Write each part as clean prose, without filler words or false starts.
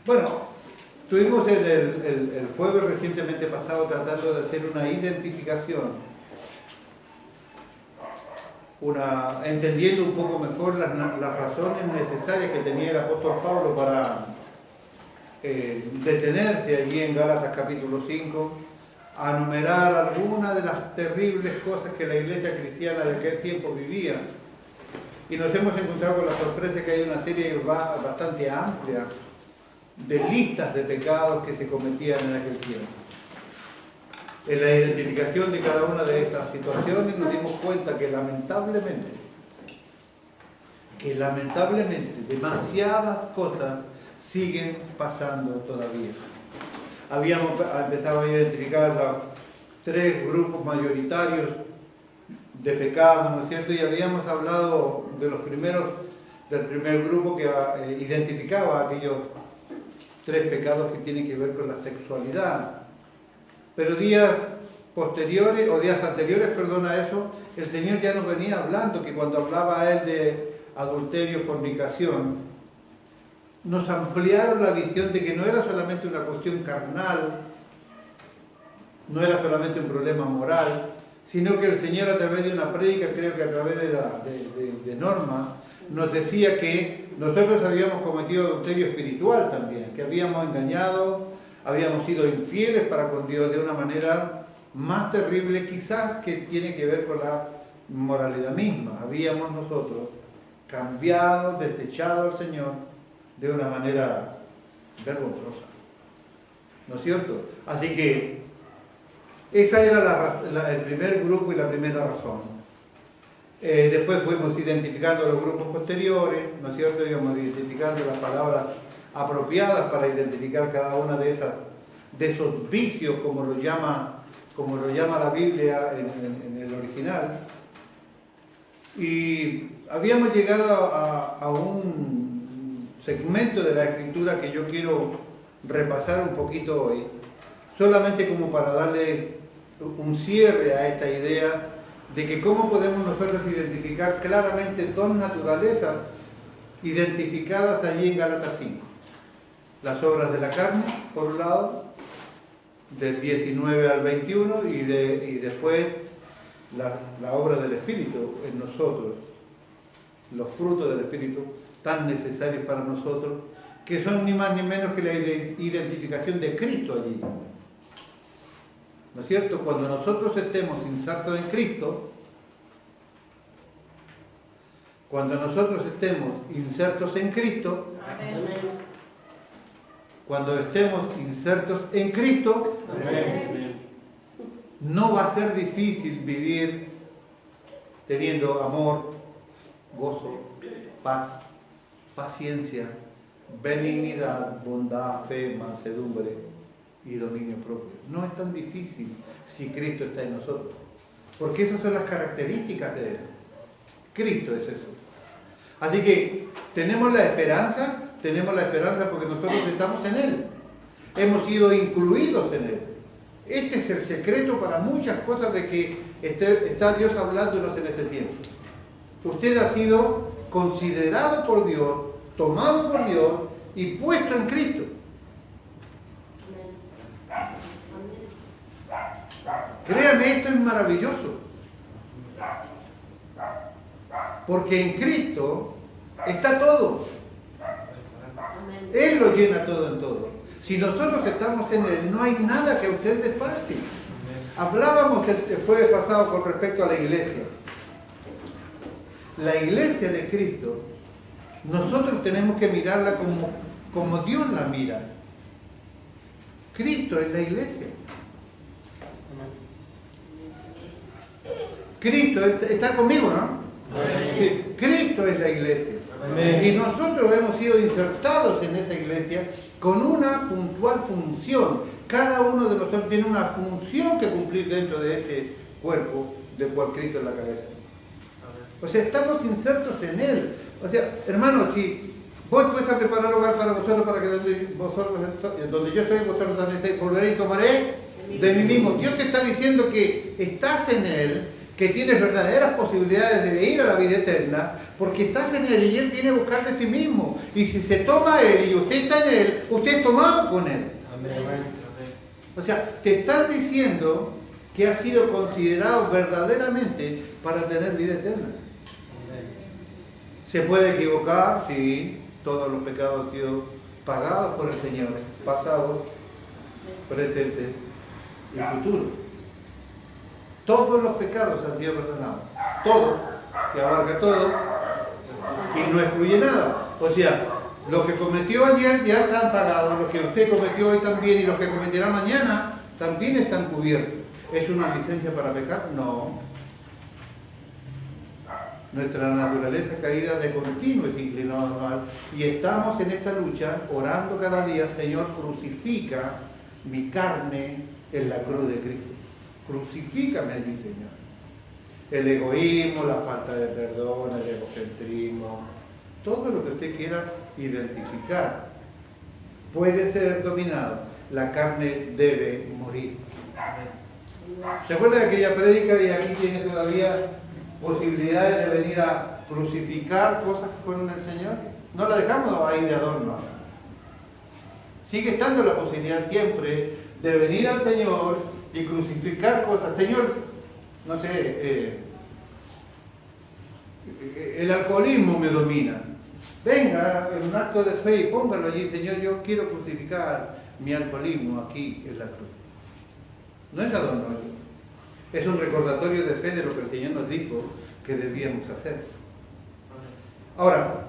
Bueno, estuvimos el jueves recientemente pasado tratando de hacer una identificación, entendiendo un poco mejor las razones necesarias que tenía el apóstol Pablo para detenerse allí en Gálatas capítulo 5, a enumerar algunas de las terribles cosas que la iglesia cristiana de aquel tiempo vivía. Y nos hemos encontrado con la sorpresa que hay una serie bastante amplia de listas de pecados que se cometían en aquel tiempo. En la identificación de cada una de estas situaciones nos dimos cuenta que lamentablemente demasiadas cosas siguen pasando todavía. Habíamos empezado a identificar los tres grupos mayoritarios de pecados, ¿no es cierto? Y habíamos hablado de del primer grupo que identificaba aquellos tres pecados que tienen que ver con la sexualidad. Pero días anteriores a eso, el Señor ya nos venía hablando que cuando hablaba a Él de adulterio, fornicación, nos ampliaron la visión de que no era solamente una cuestión carnal, no era solamente un problema moral, sino que el Señor a través de una prédica, creo que a través de Norma, nos decía que nosotros habíamos cometido adulterio espiritual también, que habíamos engañado, habíamos sido infieles para con Dios de una manera más terrible quizás que tiene que ver con la moralidad misma. Habíamos nosotros cambiado, desechado al Señor de una manera vergonzosa, ¿no es cierto? Así que esa era el primer grupo y la primera razón. Después fuimos identificando los grupos posteriores, ¿no es cierto? Íbamos identificando las palabras apropiadas para identificar cada una de esos vicios, como lo llama la Biblia en el original. Y habíamos llegado a un segmento de la Escritura que yo quiero repasar un poquito hoy, solamente como para darle un cierre a esta idea de que cómo podemos nosotros identificar claramente dos naturalezas identificadas allí en Gálatas 5. Las obras de la carne, por un lado, del 19 al 21, y después la obra del Espíritu en nosotros, los frutos del Espíritu tan necesarios para nosotros, que son ni más ni menos que la identificación de Cristo allí. ¿No es cierto? Cuando nosotros estemos insertos en Cristo, Amén. No va a ser difícil vivir teniendo amor, gozo, paz, paciencia, benignidad, bondad, fe, mansedumbre y dominio propio. No es tan difícil si Cristo está en nosotros, porque esas son las características de Él. Cristo es eso. Así que tenemos la esperanza porque nosotros estamos en Él. Hemos sido incluidos en Él. Este es el secreto para muchas cosas de que está Dios hablándonos en este tiempo. Usted ha sido considerado por Dios, tomado por Dios y puesto en Cristo. Créame, esto es maravilloso. Porque en Cristo está todo. Él lo llena todo en todo. Si nosotros estamos en Él, no hay nada que a usted le falte. Hablábamos el jueves pasado con respecto a la iglesia. La iglesia de Cristo, nosotros tenemos que mirarla como Dios la mira. Cristo es la iglesia. Cristo está conmigo, ¿no? Amén. Cristo es la iglesia. Amén. Y nosotros hemos sido insertados en esa iglesia con una puntual función. Cada uno de nosotros tiene una función que cumplir dentro de este cuerpo del cual Cristo es la cabeza. O sea, estamos insertos en Él. O sea, hermanos, si voy pues a preparar hogar para vosotros, para que donde yo estoy, vosotros también estéis, volveré y tomaré de mí mismo. Dios te está diciendo que estás en Él, que tienes verdaderas posibilidades de ir a la vida eterna, porque estás en Él y Él viene a buscar de sí mismo. Y si se toma Él y usted está en Él, usted es tomado con Él. Amén. O sea, te están diciendo que has sido considerado verdaderamente para tener vida eterna. ¿Se puede equivocar? Sí. Todos los pecados han sido pagados por el Señor, pasados, presentes y futuros. Todos los pecados han sido perdonados. Todos, que abarca todo y no excluye nada. O sea, los que cometió ayer ya están pagados, los que usted cometió hoy también y los que cometerá mañana también están cubiertos. ¿Es una licencia para pecar? No. Nuestra naturaleza caída de continuo es inclinada al mal y estamos en esta lucha orando cada día: Señor, crucifica mi carne en la cruz de Cristo. Crucifícame allí, Señor. El egoísmo, la falta de perdón, el egocentrismo, todo lo que usted quiera identificar puede ser dominado. La carne debe morir. ¿Se acuerda de aquella prédica? Y aquí tiene todavía posibilidades de venir a crucificar cosas con el Señor. No la dejamos ahí de adorno. Sigue estando la posibilidad siempre de venir al Señor y crucificar cosas. Señor, no sé, el alcoholismo me domina. Venga, en un acto de fe y póngalo allí: Señor, yo quiero crucificar mi alcoholismo aquí en la cruz. No es adorno, es un recordatorio de fe de lo que el Señor nos dijo que debíamos hacer. Ahora,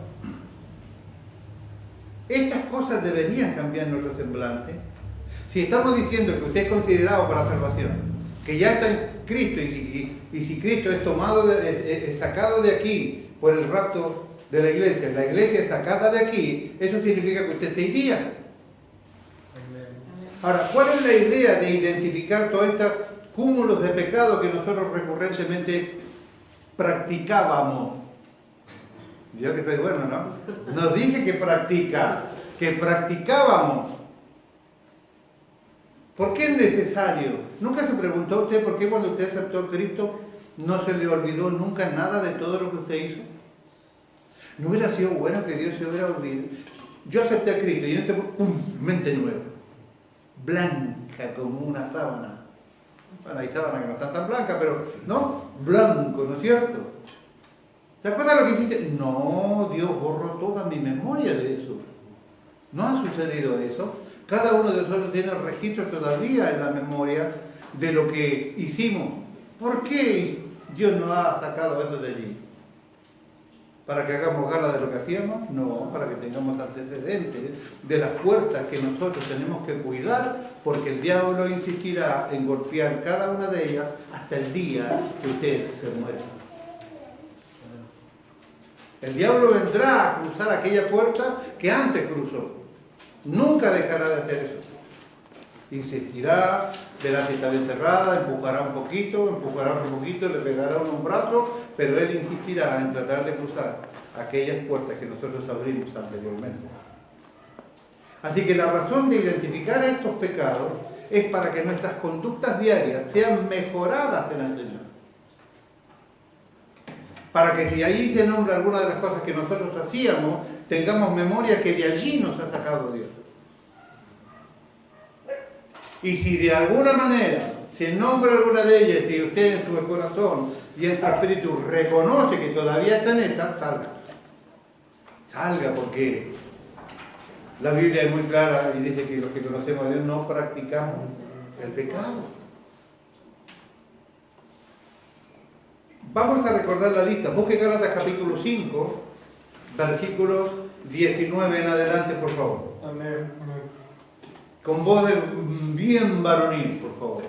estas cosas deberían cambiar nuestro semblante. Si estamos diciendo que usted es considerado para salvación, que ya está en Cristo, y si Cristo es tomado, es sacado de aquí por el rapto de la iglesia es sacada de aquí, eso significa que usted se iría. Ahora, ¿cuál es la idea de identificar todos estos cúmulos de pecados que nosotros recurrentemente practicábamos? Yo que soy bueno, ¿no? No dije que que practicábamos. ¿Por qué es necesario? ¿Nunca se preguntó usted por qué cuando usted aceptó a Cristo no se le olvidó nunca nada de todo lo que usted hizo? ¿No hubiera sido bueno que Dios se hubiera olvidado? Yo acepté a Cristo y en este ¡pum!, mente nueva, blanca como una sábana. Bueno, hay sábanas que no están tan blancas, pero no, blanco, ¿no es cierto? ¿Te acuerdas lo que hiciste? No, Dios borró toda mi memoria de eso. ¿No ha sucedido eso? Cada uno de nosotros tiene registro todavía en la memoria de lo que hicimos. ¿Por qué Dios nos ha sacado eso de allí? ¿Para que hagamos gala de lo que hacíamos? No, para que tengamos antecedentes de las puertas que nosotros tenemos que cuidar, porque el diablo insistirá en golpear cada una de ellas hasta el día que usted se muera. El diablo vendrá a cruzar aquella puerta que antes cruzó. Nunca dejará de hacer eso. Insistirá, verá si está bien cerrada, empujará un poquito, le pegará un brazo, pero él insistirá en tratar de cruzar aquellas puertas que nosotros abrimos anteriormente. Así que la razón de identificar estos pecados es para que nuestras conductas diarias sean mejoradas en el Señor. Para que si ahí se nombra alguna de las cosas que nosotros hacíamos, tengamos memoria que de allí nos ha sacado Dios. Y si de alguna manera se nombra alguna de ellas y usted en su corazón y en su espíritu reconoce que todavía está en esa, salga. Salga, porque la Biblia es muy clara y dice que los que conocemos a Dios no practicamos el pecado. Vamos a recordar la lista. Busque Gálatas capítulo 5, versículos 19 en adelante, por favor. Amén. Con voz bien varonil, por favor.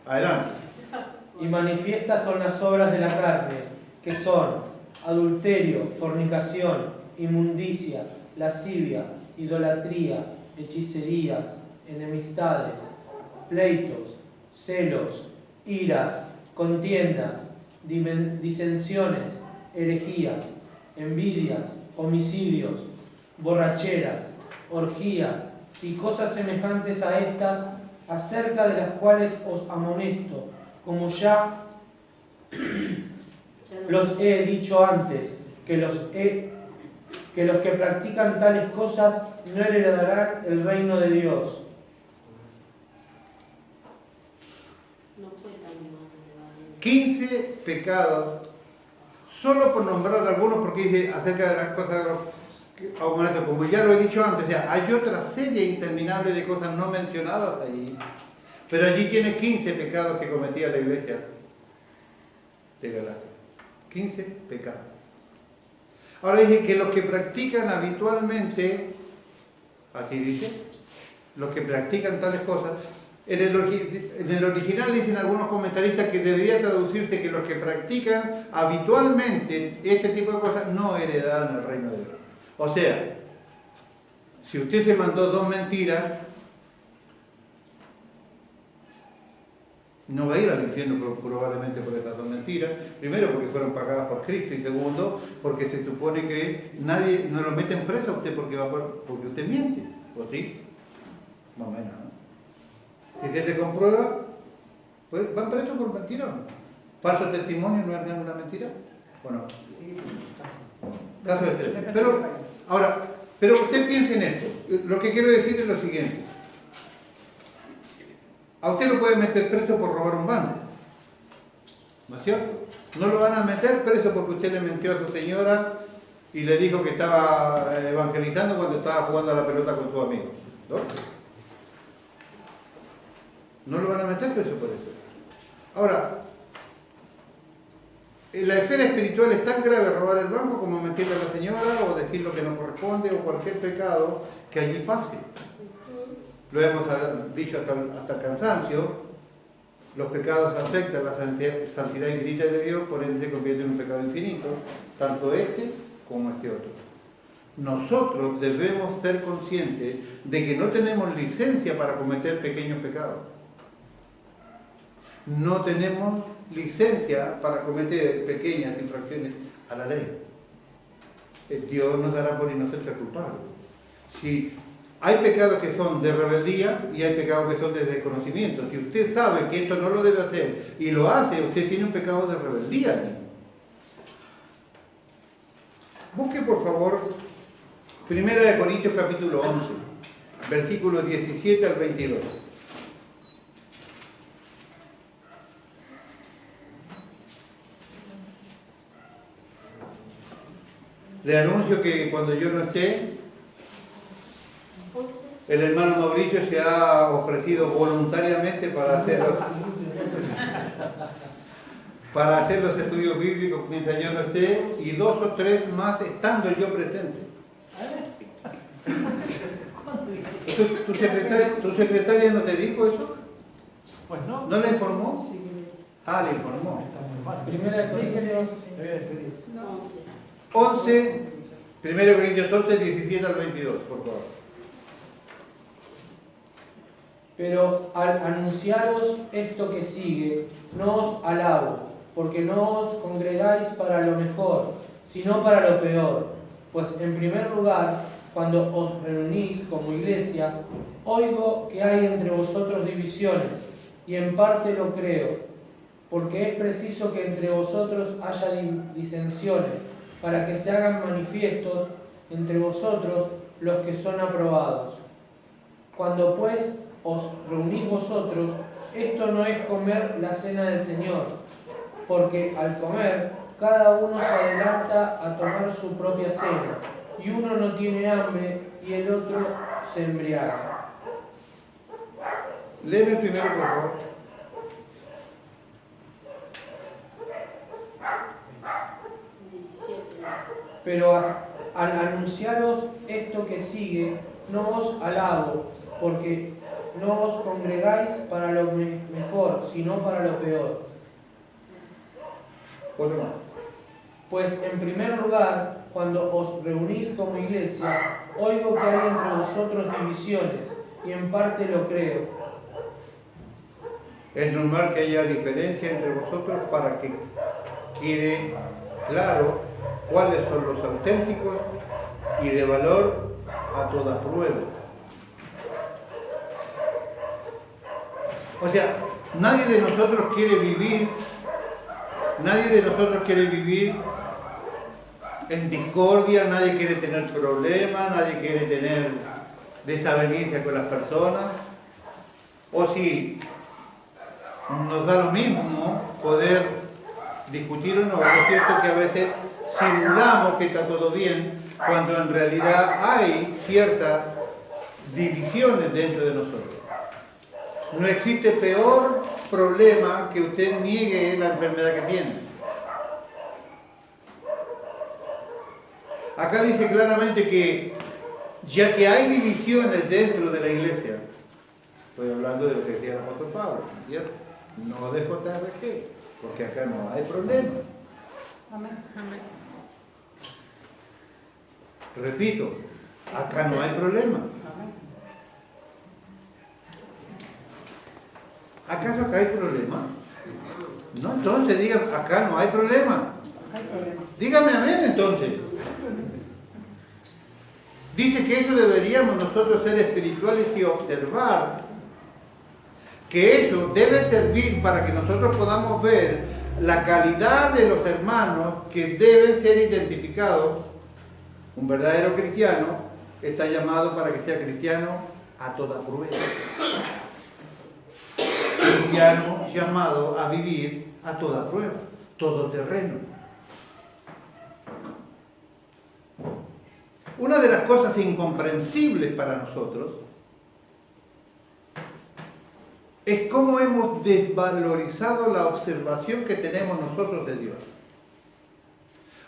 Adelante. Y manifiestas son las obras de la carne, que son adulterio, fornicación, inmundicia, lascivia, idolatría, hechicerías, enemistades, pleitos, celos, iras, contiendas, disensiones, herejías, envidias, homicidios, borracheras, orgías y cosas semejantes a estas, acerca de las cuales os amonesto, como ya Los he dicho antes, que los que practican tales cosas no heredarán el reino de Dios. No fue tan mal. 15 pecados, solo por nombrar algunos, porque dice acerca de las cosas aumentadas, como ya lo he dicho antes, o sea, hay otra serie interminable de cosas no mencionadas allí, pero allí tiene 15 pecados que cometía la iglesia de Galacia. 15 pecados. Ahora dice que los que practican habitualmente, así dice, los que practican tales cosas, en el original dicen algunos comentaristas que debería traducirse que los que practican habitualmente este tipo de cosas no heredarán el reino de Dios. O sea, si usted se mandó 2 mentiras, no va a ir al infierno probablemente por estas 2 mentiras. Primero, porque fueron pagadas por Cristo, y segundo, porque se supone que nadie no lo mete en preso a usted porque usted miente. ¿O sí? Más o menos, ¿no? Si se te comprueba, pues van presos por mentira, ¿no? ¿Falso testimonio no es una mentira? ¿O no? Sí, Caso de 3. Pero usted piense en esto. Lo que quiero decir es lo siguiente. A usted lo pueden meter preso por robar un banco. ¿No es cierto? No lo van a meter preso porque usted le mintió a su señora y le dijo que estaba evangelizando cuando estaba jugando a la pelota con su amigo. ¿No? No lo van a meter preso por eso. Ahora, en la esfera espiritual es tan grave robar el banco como mentirle a la señora o decir lo que no corresponde o cualquier pecado que allí pase. Lo hemos dicho hasta el cansancio. Los pecados afectan la santidad infinita de Dios, por ende se convierte en un pecado infinito, tanto este como este otro. Nosotros debemos ser conscientes de que no tenemos licencia para cometer pequeños pecados. No tenemos licencia para cometer pequeñas infracciones a la ley. Dios nos dará por inocente culpable. Si hay pecados que son de rebeldía y hay pecados que son de desconocimiento. Si usted sabe que esto no lo debe hacer y lo hace, usted tiene un pecado de rebeldía. Busque por favor 1 Corintios capítulo 11, versículos 17 al 22. Le anuncio que cuando yo no esté, el hermano Mauricio se ha ofrecido voluntariamente para hacer los estudios bíblicos mientras yo no esté, y 2 o 3 más estando yo presente. ¿Tu secretaria no te dijo eso? Pues no. ¿No le informó? Sí. Ah, le informó. Está muy mal. Primera de Corintios, Me voy a despedir. 11, 1 Corintios 11, 17 al 22, por favor. pero al anunciaros esto que sigue, no os alabo, porque no os congregáis para lo mejor, sino para lo peor. Pues en primer lugar, cuando os reunís como iglesia, oigo que hay entre vosotros divisiones, y en parte lo creo, porque es preciso que entre vosotros haya disensiones, para que se hagan manifiestos entre vosotros los que son aprobados. Cuando pues os reunís vosotros, esto no es comer la cena del Señor, porque al comer cada uno se adelanta a tomar su propia cena, y uno no tiene hambre y el otro se embriaga. Léeme primero, por favor. Pero al anunciaros esto que sigue, no os alabo, porque no os congregáis para lo mejor, sino para lo peor. Otro más. Pues en primer lugar, cuando os reunís como iglesia, oigo que hay entre vosotros divisiones, y en parte lo creo. Es normal que haya diferencia entre vosotros para que quede claro cuáles son los auténticos y de valor a toda prueba. O sea, nadie de nosotros quiere vivir Nadie de nosotros quiere vivir en discordia, nadie quiere tener problemas, nadie quiere tener desavenencia con las personas. O si nos da lo mismo poder discutir o no, lo cierto es que a veces simulamos que está todo bien, cuando en realidad hay ciertas divisiones dentro de nosotros. No existe peor problema que usted niegue la enfermedad que tiene. Acá dice claramente que ya que hay divisiones dentro de la iglesia, estoy hablando de lo que decía el apóstol Pablo, ¿cierto? No de JRG, porque acá no hay problema. Amén. Repito, acá no hay problema. ¿Acaso acá hay problema? No, entonces digan, acá no hay problema. Dígame amén entonces. Dice que eso deberíamos nosotros ser espirituales y observar que eso debe servir para que nosotros podamos ver la calidad de los hermanos que deben ser identificados. Un verdadero cristiano está llamado para que sea cristiano a toda prueba. Cristiano llamado a vivir a toda prueba, todo terreno. Una de las cosas incomprensibles para nosotros es cómo hemos desvalorizado la observación que tenemos nosotros de Dios.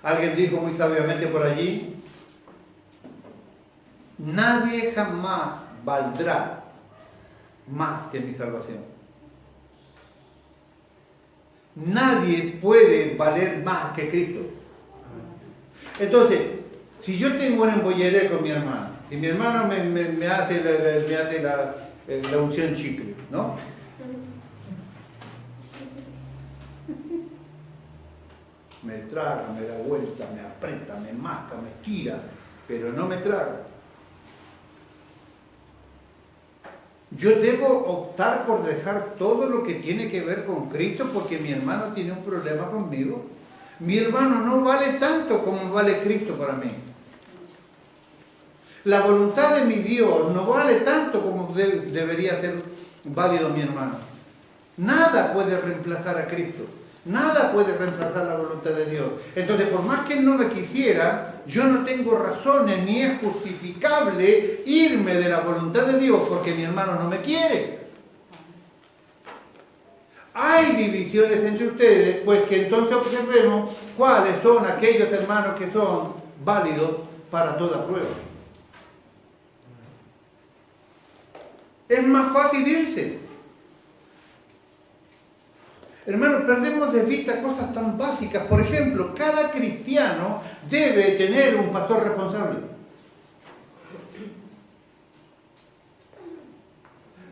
Alguien dijo muy sabiamente por allí: nadie jamás valdrá más que mi salvación. Nadie puede valer más que Cristo. Entonces, si yo tengo un embolleré con mi hermano, si mi hermano me hace la unción chicle, ¿no? Me traga, me da vuelta, me aprieta, me masca, me tira, pero no me traga. Yo debo optar por dejar todo lo que tiene que ver con Cristo porque mi hermano tiene un problema conmigo. Mi hermano no vale tanto como vale Cristo para mí. La voluntad de mi Dios no vale tanto como debería ser válido mi hermano. Nada puede reemplazar a Cristo. Nada puede reemplazar la voluntad de Dios. Entonces, por más que Él no me quisiera, yo no tengo razones ni es justificable irme de la voluntad de Dios porque mi hermano no me quiere. Hay divisiones entre ustedes, pues que entonces observemos cuáles son aquellos hermanos que son válidos para toda prueba. Es más fácil irse. Hermanos, perdemos de vista cosas tan básicas. Por ejemplo, cada cristiano debe tener un pastor responsable.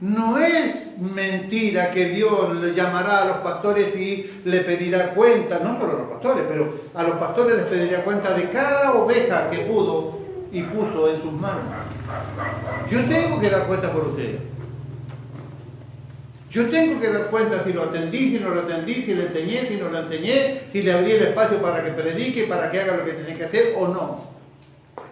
No es mentira que Dios le llamará a los pastores y le pedirá cuenta, no solo a los pastores, pero a los pastores les pediría cuenta de cada oveja que pudo y puso en sus manos. Yo tengo que dar cuenta por ustedes. Yo tengo que dar cuenta si lo atendí, si no lo atendí, si le enseñé, si no lo enseñé, si le abrí el espacio para que predique, para que haga lo que tiene que hacer o no.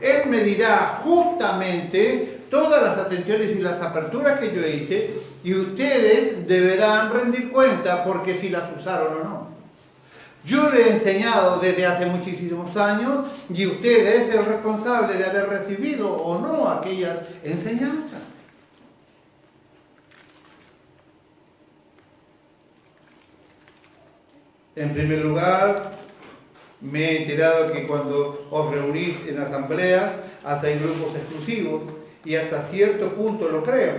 Él me dirá justamente todas las atenciones y las aperturas que yo hice y ustedes deberán rendir cuenta porque si las usaron o no. Yo le he enseñado desde hace muchísimos años y usted es el responsable de haber recibido o no aquellas enseñanzas. En primer lugar, me he enterado que cuando os reunís en asambleas, hacéis grupos exclusivos y hasta cierto punto lo creo.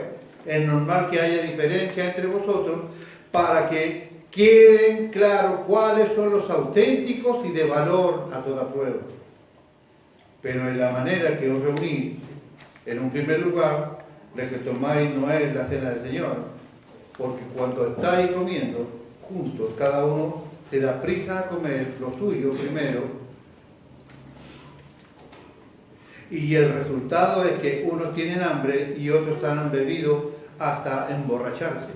Es normal que haya diferencia entre vosotros para que queden claros cuáles son los auténticos y de valor a toda prueba. Pero en la manera que os reunís, en un primer lugar, lo que tomáis no es la cena del Señor, porque cuando estáis comiendo juntos, cada uno se da prisa a comer lo suyo primero y el resultado es que unos tienen hambre y otros han bebido hasta emborracharse.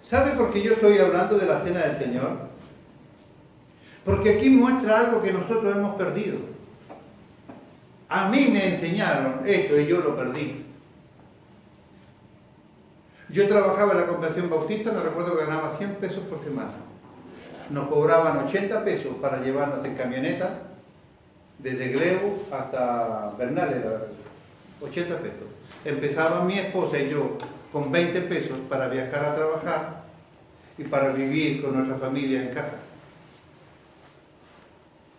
¿Sabe por qué yo estoy hablando de la cena del Señor? Porque aquí muestra algo que nosotros hemos perdido. A mí me enseñaron esto y yo lo perdí. Yo trabajaba en la Convención Bautista, me recuerdo que ganaba 100 pesos por semana. Nos cobraban 80 pesos para llevarnos en camioneta desde Glebo hasta Bernal, era 80 pesos. Empezaba mi esposa y yo con 20 pesos para viajar a trabajar y para vivir con nuestra familia en casa.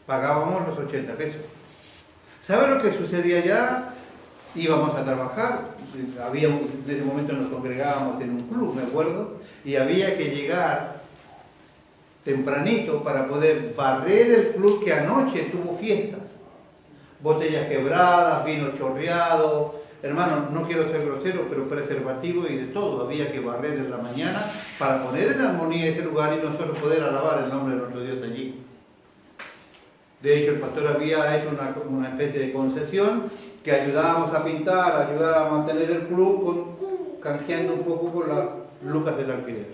Pagábamos los 80 pesos. ¿Sabe lo que sucedía allá? Íbamos a trabajar, desde ese momento nos congregábamos en un club, me acuerdo, y había que llegar tempranito para poder barrer el club que anoche tuvo fiesta. Botellas quebradas, vino chorreado, hermano, no quiero ser grosero, pero preservativo y de todo. Había que barrer en la mañana para poner en armonía ese lugar y nosotros poder alabar el nombre de nuestro Dios allí. De hecho, el pastor había hecho una especie de concesión que ayudábamos a pintar, ayudaba a mantener el club canjeando un poco con las lucas del alquiler.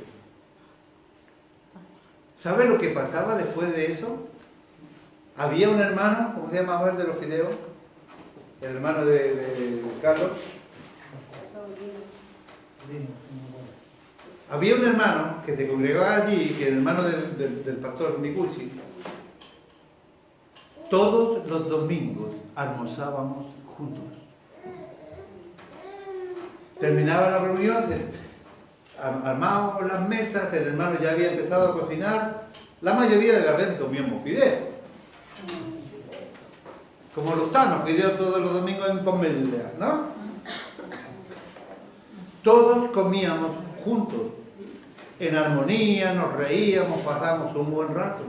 ¿Sabe lo que pasaba después de eso? Había un hermano, ¿cómo se llamaba el de los fideos? El hermano de Carlos. Había un hermano que se congregaba allí, que era el hermano del pastor Nicucci. Todos los domingos almorzábamos juntos. Terminaba la reunión, armábamos las mesas, el hermano ya había empezado a cocinar. La mayoría de las veces comíamos fideos. Como los tanos, fideos todos los domingos en Pomelia, ¿no? Todos comíamos juntos, en armonía, nos reíamos, pasábamos un buen rato.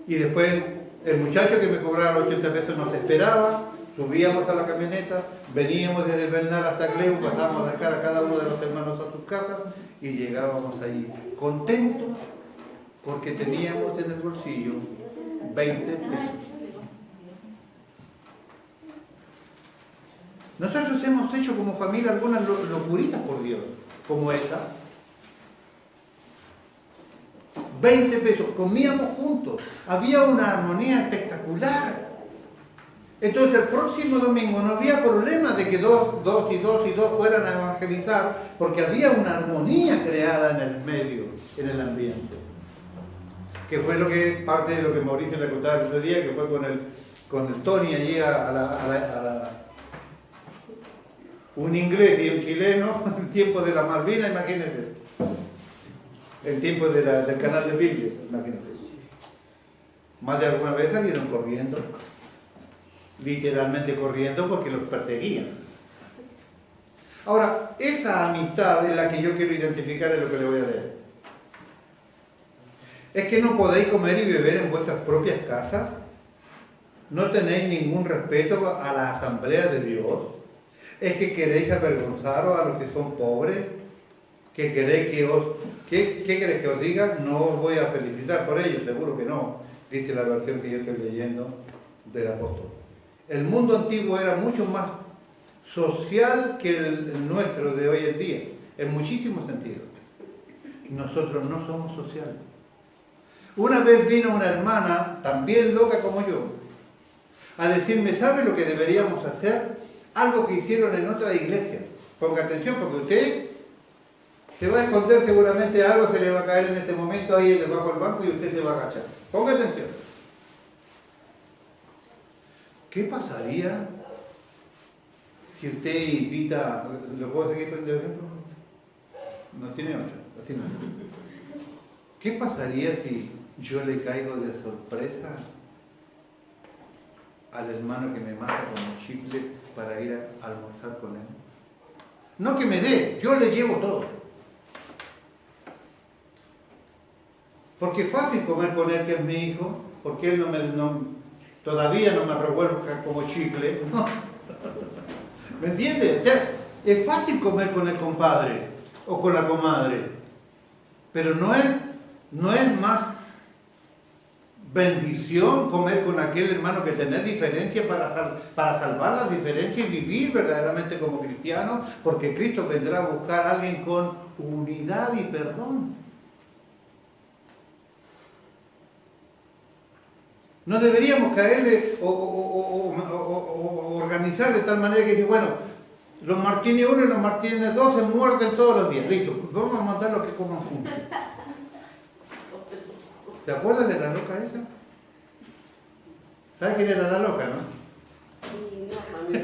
Y después el muchacho que me cobraba los 80 pesos nos esperaba, subíamos a la camioneta, veníamos desde Bernal hasta Gleu, pasábamos a dejar a cada uno de los hermanos a sus casas y llegábamos allí contentos porque teníamos en el bolsillo 20 pesos. Nosotros hemos hecho como familia algunas locuritas por Dios, como esa. 20 pesos, comíamos juntos, había una armonía espectacular. Entonces el próximo domingo no había problema de que dos fueran a evangelizar, porque había una armonía creada en el medio, en el ambiente. Que fue parte de lo que Mauricio le contaba el otro día, que fue con el Tony allí un inglés y un chileno, en tiempo de la Malvina, imagínense. En tiempo del canal de Biblia, imagínense. Más de alguna vez salieron corriendo, literalmente corriendo porque los perseguían. Ahora, esa amistad es la que yo quiero identificar en lo que le voy a leer. Es que no podéis comer y beber en vuestras propias casas, no tenéis ningún respeto a la asamblea de Dios, es que queréis avergonzaros a los que son pobres, que queréis ¿qué queréis que os diga? No os voy a felicitar por ello, seguro que no, dice la versión que yo estoy leyendo del apóstol. El mundo antiguo era mucho más social que el nuestro de hoy en día, en muchísimos sentidos. Nosotros no somos sociales. Una vez vino una hermana, también loca como yo, a decirme, ¿sabe lo que deberíamos hacer? Algo que hicieron en otra iglesia. Ponga atención porque usted se va a esconder, seguramente algo se le va a caer en este momento ahí debajo del banco y usted se va a agachar. Ponga atención. ¿Qué pasaría si usted invita, ¿lo puedo seguir con el ejemplo? No tiene 8, así no. ¿Qué pasaría si yo le caigo de sorpresa al hermano que me mata como chicle para ir a almorzar con él? No que me dé, yo le llevo todo. Porque es fácil comer con él, que es mi hijo, porque él todavía no me revuelca como chicle. No. ¿Me entiendes? O sea, es fácil comer con el compadre o con la comadre, pero no es más bendición comer con aquel hermano, que tener diferencias para salvar las diferencias y vivir verdaderamente como cristianos, porque Cristo vendrá a buscar a alguien con unidad y perdón. No deberíamos caerle o organizar de tal manera que dice, bueno, los Martínez 1 y los Martínez 2 se muerden todos los días. Listo, vamos a mandarlos que coman juntos. ¿Te acuerdas de la loca esa? ¿Sabes quién era la loca, no? Sí, no, mami.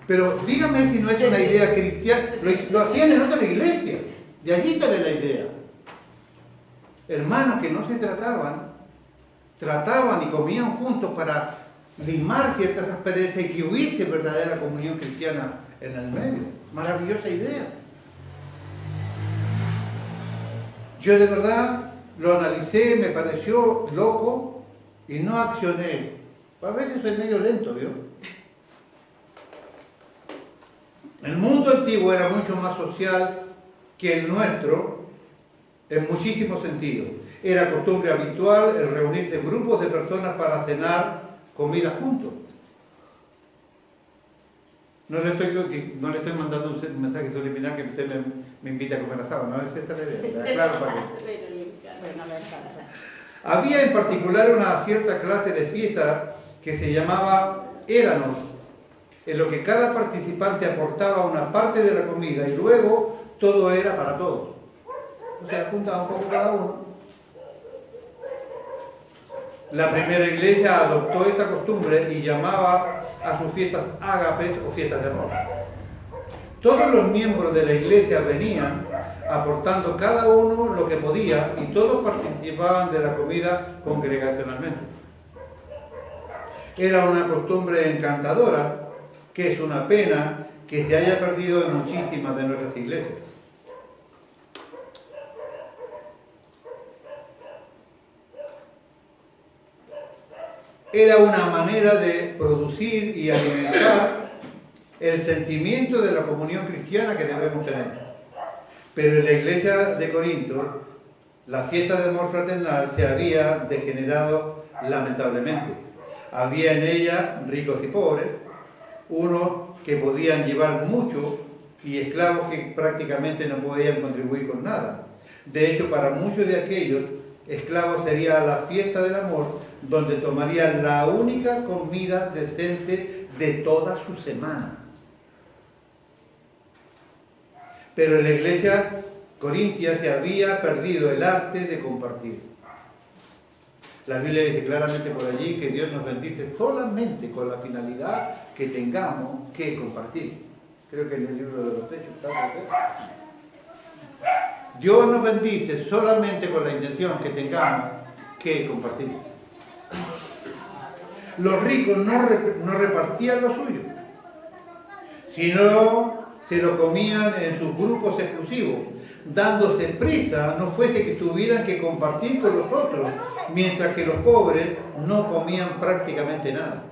Pero dígame si no es una idea cristiana. Lo hacían en otra iglesia. De allí sale la idea. Hermanos que no se trataban y comían juntos para limar ciertas asperezas y que hubiese verdadera comunión cristiana en el medio. Maravillosa idea. Yo de verdad lo analicé, me pareció loco y no accioné. A veces soy medio lento, ¿vio? El mundo antiguo era mucho más social que el nuestro en muchísimos sentidos. Era costumbre habitual el reunirse en grupos de personas para cenar comida juntos. No le estoy mandando un mensaje subliminal que usted me invita a comer asado, no es esa la idea. Claro, para que... Había en particular una cierta clase de fiesta que se llamaba éranos, en lo que cada participante aportaba una parte de la comida y luego todo era para todos. O sea, juntaba un poco cada uno. La primera iglesia adoptó esta costumbre y llamaba a sus fiestas ágapes o fiestas de amor. Todos los miembros de la iglesia venían aportando cada uno lo que podía y todos participaban de la comida congregacionalmente. Era una costumbre encantadora, que es una pena que se haya perdido en muchísimas de nuestras iglesias. Era una manera de producir y alimentar el sentimiento de la comunión cristiana que debemos tener. Pero en la iglesia de Corinto, la fiesta de amor fraternal se había degenerado lamentablemente. Había en ella ricos y pobres, unos que podían llevar mucho y esclavos que prácticamente no podían contribuir con nada. De hecho, para muchos de aquellos, esclavos sería la fiesta del amor, donde tomarían la única comida decente de toda su semana. Pero en la iglesia corintia se había perdido el arte de compartir. La Biblia dice claramente por allí que Dios nos bendice solamente con la finalidad que tengamos que compartir. Creo que en el libro de los Hechos está. Dios nos bendice solamente con la intención que tengamos que compartir. Los ricos no repartían lo suyo, sino se lo comían en sus grupos exclusivos, dándose prisa, no fuese que tuvieran que compartir con los otros, mientras que los pobres no comían prácticamente nada.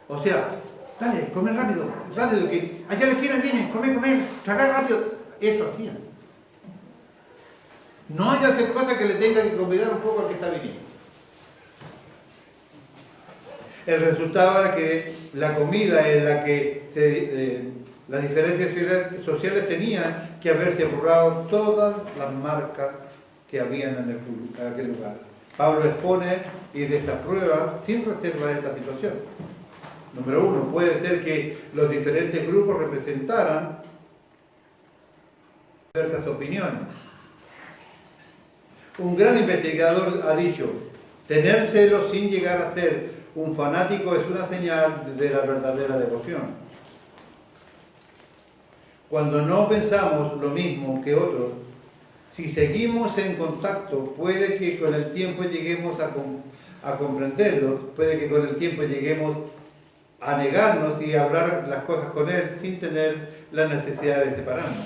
O sea, dale, come rápido, que allá la esquina vienen, comer, tragar rápido. Eso hacían. No haya hacer cosa que le tenga que convidar un poco al que está viniendo. El resultado era que la comida en la que las diferencias sociales tenían que haberse borrado todas las marcas que habían en aquel lugar. Pablo expone y desaprueba sin reserva esta situación. Número uno, puede ser que los diferentes grupos representaran diversas opiniones. Un gran investigador ha dicho, tener celos sin llegar a ser un fanático es una señal de la verdadera devoción. Cuando no pensamos lo mismo que otros, si seguimos en contacto, puede que con el tiempo lleguemos a comprenderlos, puede que con el tiempo lleguemos a negarnos y a hablar las cosas con él sin tener la necesidad de separarnos.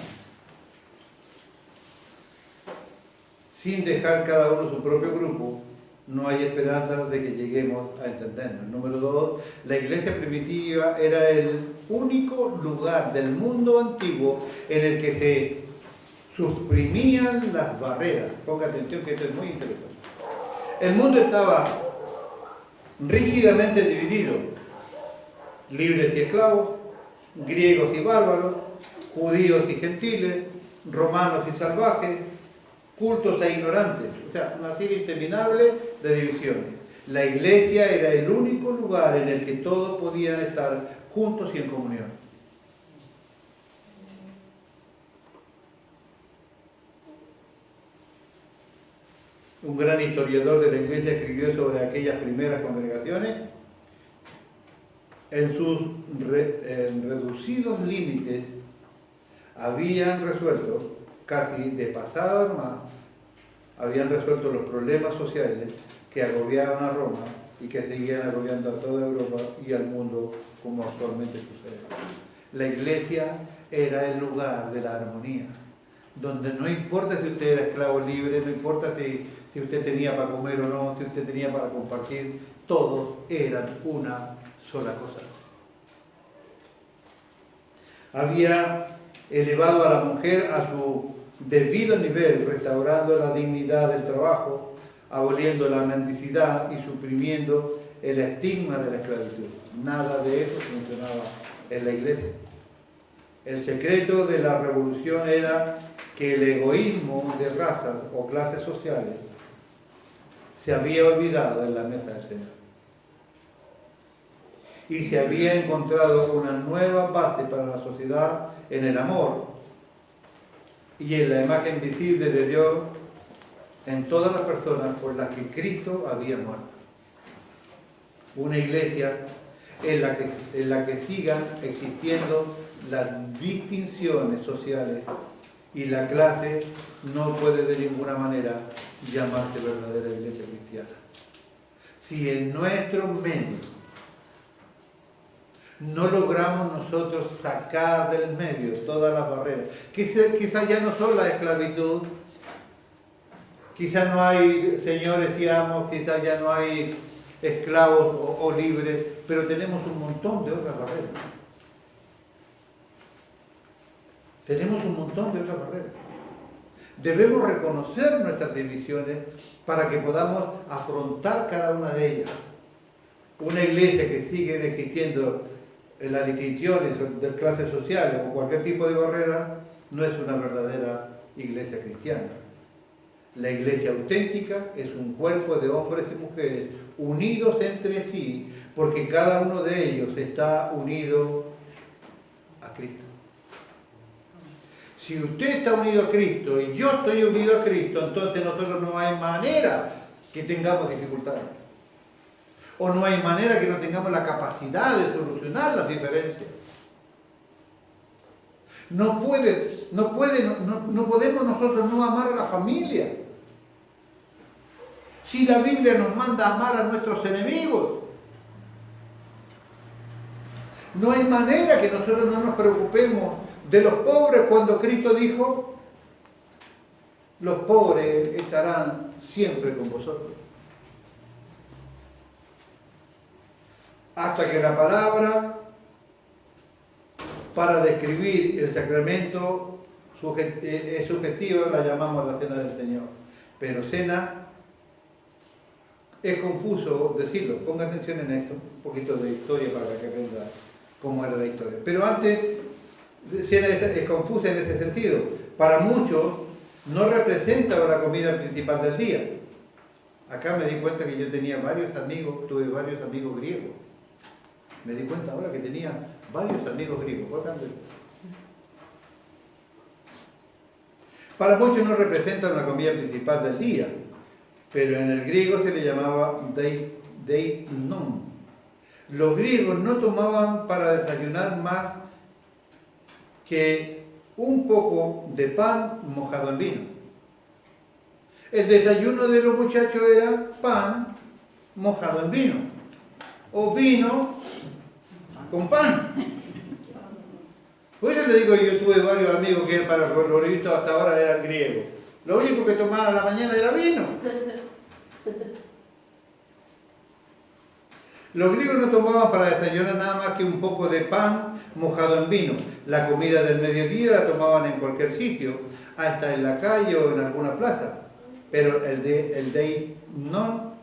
Sin dejar cada uno su propio grupo, no hay esperanza de que lleguemos a entendernos. Número 2, la iglesia primitiva era el único lugar del mundo antiguo en el que se suprimían las barreras. Ponga atención que esto es muy interesante. El mundo estaba rígidamente dividido: libres y esclavos, griegos y bárbaros, judíos y gentiles, romanos y salvajes, cultos e ignorantes. O sea, una serie interminable de divisiones. La iglesia era el único lugar en el que todos podían estar juntos y en comunión. Un gran historiador de la iglesia escribió sobre aquellas primeras congregaciones: en sus reducidos límites habían resuelto, casi de pasada nomás, habían resuelto los problemas sociales que agobiaban a Roma y que seguían agobiando a toda Europa y al mundo, como actualmente sucede. La iglesia era el lugar de la armonía, donde no importa si usted era esclavo libre, no importa si usted tenía para comer o no, si usted tenía para compartir, todos eran una sola cosa. Había elevado a la mujer a su debido nivel, restaurando la dignidad del trabajo, aboliendo la mendicidad y suprimiendo el estigma de la esclavitud. Nada de eso funcionaba en la iglesia. El secreto de la revolución era que el egoísmo de razas o clases sociales se había olvidado en la mesa del Señor. Y se había encontrado una nueva base para la sociedad en el amor y en la imagen visible de Dios en todas las personas por las que Cristo había muerto. Una iglesia en la que sigan existiendo las distinciones sociales y la clase no puede de ninguna manera llamarse verdadera iglesia cristiana. Si en nuestro medio no logramos nosotros sacar del medio todas las barreras, quizás ya no son la esclavitud, quizás no hay señores y amos, quizás ya no hay esclavos o libres, pero tenemos un montón de otras barreras. Tenemos un montón de otras barreras. Debemos reconocer nuestras divisiones para que podamos afrontar cada una de ellas. Una iglesia que sigue existiendo en las distinciones de clases sociales o cualquier tipo de barrera no es una verdadera iglesia cristiana. La iglesia auténtica es un cuerpo de hombres y mujeres unidos entre sí, porque cada uno de ellos está unido a Cristo. Si usted está unido a Cristo y yo estoy unido a Cristo, entonces nosotros no hay manera que tengamos dificultades. O no hay manera que no tengamos la capacidad de solucionar las diferencias. No podemos nosotros no amar a la familia. Si la Biblia nos manda a amar a nuestros enemigos, no hay manera que nosotros no nos preocupemos de los pobres cuando Cristo dijo: los pobres estarán siempre con vosotros. Hasta que la palabra para describir el sacramento es subjetiva, la llamamos la cena del Señor. Pero cena es confuso decirlo. Ponga atención en esto, un poquito de historia para que aprenda cómo era la historia. Pero antes, cena es confusa en ese sentido. Para muchos no representa la comida principal del día. Acá me di cuenta que yo tenía varios amigos, tuve varios amigos griegos. Me di cuenta ahora que tenía varios amigos griegos. Para muchos no representa una comida principal del día, pero en el griego se le llamaba deinon. Los griegos no tomaban para desayunar más que un poco de pan mojado en vino. El desayuno de los muchachos era pan mojado en vino, o vino con pan. Por eso le digo, yo tuve varios amigos que para lo visto hasta ahora eran griegos. Lo único que tomaban a la mañana era vino. Los griegos no tomaban para desayunar nada más que un poco de pan mojado en vino. La comida del mediodía la tomaban en cualquier sitio, hasta en la calle o en alguna plaza. Pero el dei non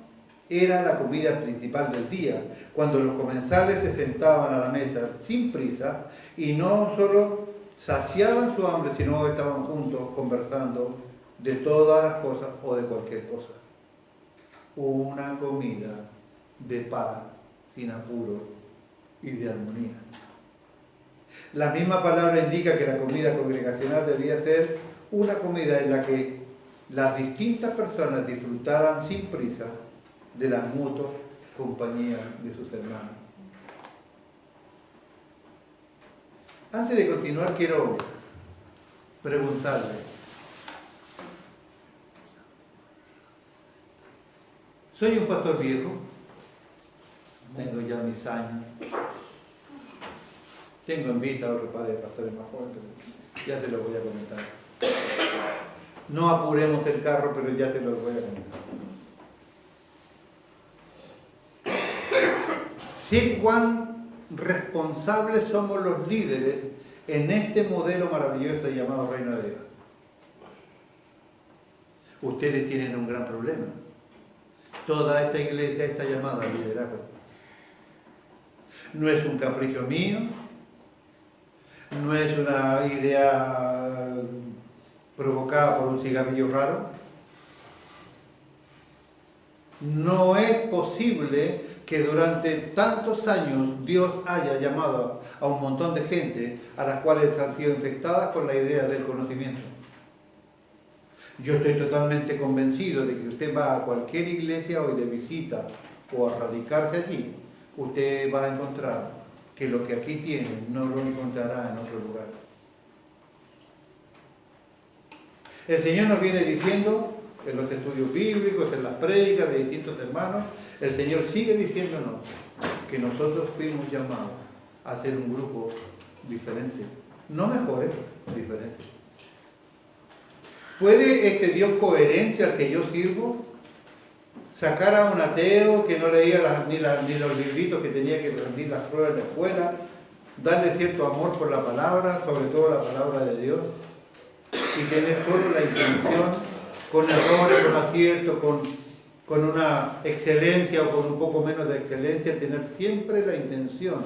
era la comida principal del día, cuando los comensales se sentaban a la mesa sin prisa y no solo saciaban su hambre, sino estaban juntos conversando de todas las cosas o de cualquier cosa. Una comida de paz, sin apuro y de armonía. La misma palabra indica que la comida congregacional debía ser una comida en la que las distintas personas disfrutaran sin prisa de la mutua compañía de sus hermanos. Antes de continuar, quiero preguntarle, soy un pastor viejo, tengo ya mis años, tengo en vista a otro padre de pastores más jóvenes, pero ya te lo voy a comentar. No apuremos el carro, pero ya te lo voy a comentar. Sé cuán responsables somos los líderes en este modelo maravilloso llamado Reino de Dios. Ustedes tienen un gran problema. Toda esta iglesia está llamada al liderazgo. No es un capricho mío, no es una idea provocada por un cigarrillo raro. No es posible que durante tantos años Dios haya llamado a un montón de gente a las cuales han sido infectadas con la idea del conocimiento. Yo estoy totalmente convencido de que usted va a cualquier iglesia hoy de visita o a radicarse allí, usted va a encontrar que lo que aquí tiene no lo encontrará en otro lugar. El Señor nos viene diciendo en los estudios bíblicos, en las prédicas de distintos hermanos, el Señor sigue diciéndonos que nosotros fuimos llamados a ser un grupo diferente, no mejores, diferentes. ¿Puede este Dios coherente al que yo sirvo sacar a un ateo que no leía ni los libritos que tenía que rendir las pruebas en la escuela, darle cierto amor por la palabra, sobre todo la palabra de Dios, y tener solo la intención, con errores, con aciertos, con una excelencia o con un poco menos de excelencia, tener siempre la intención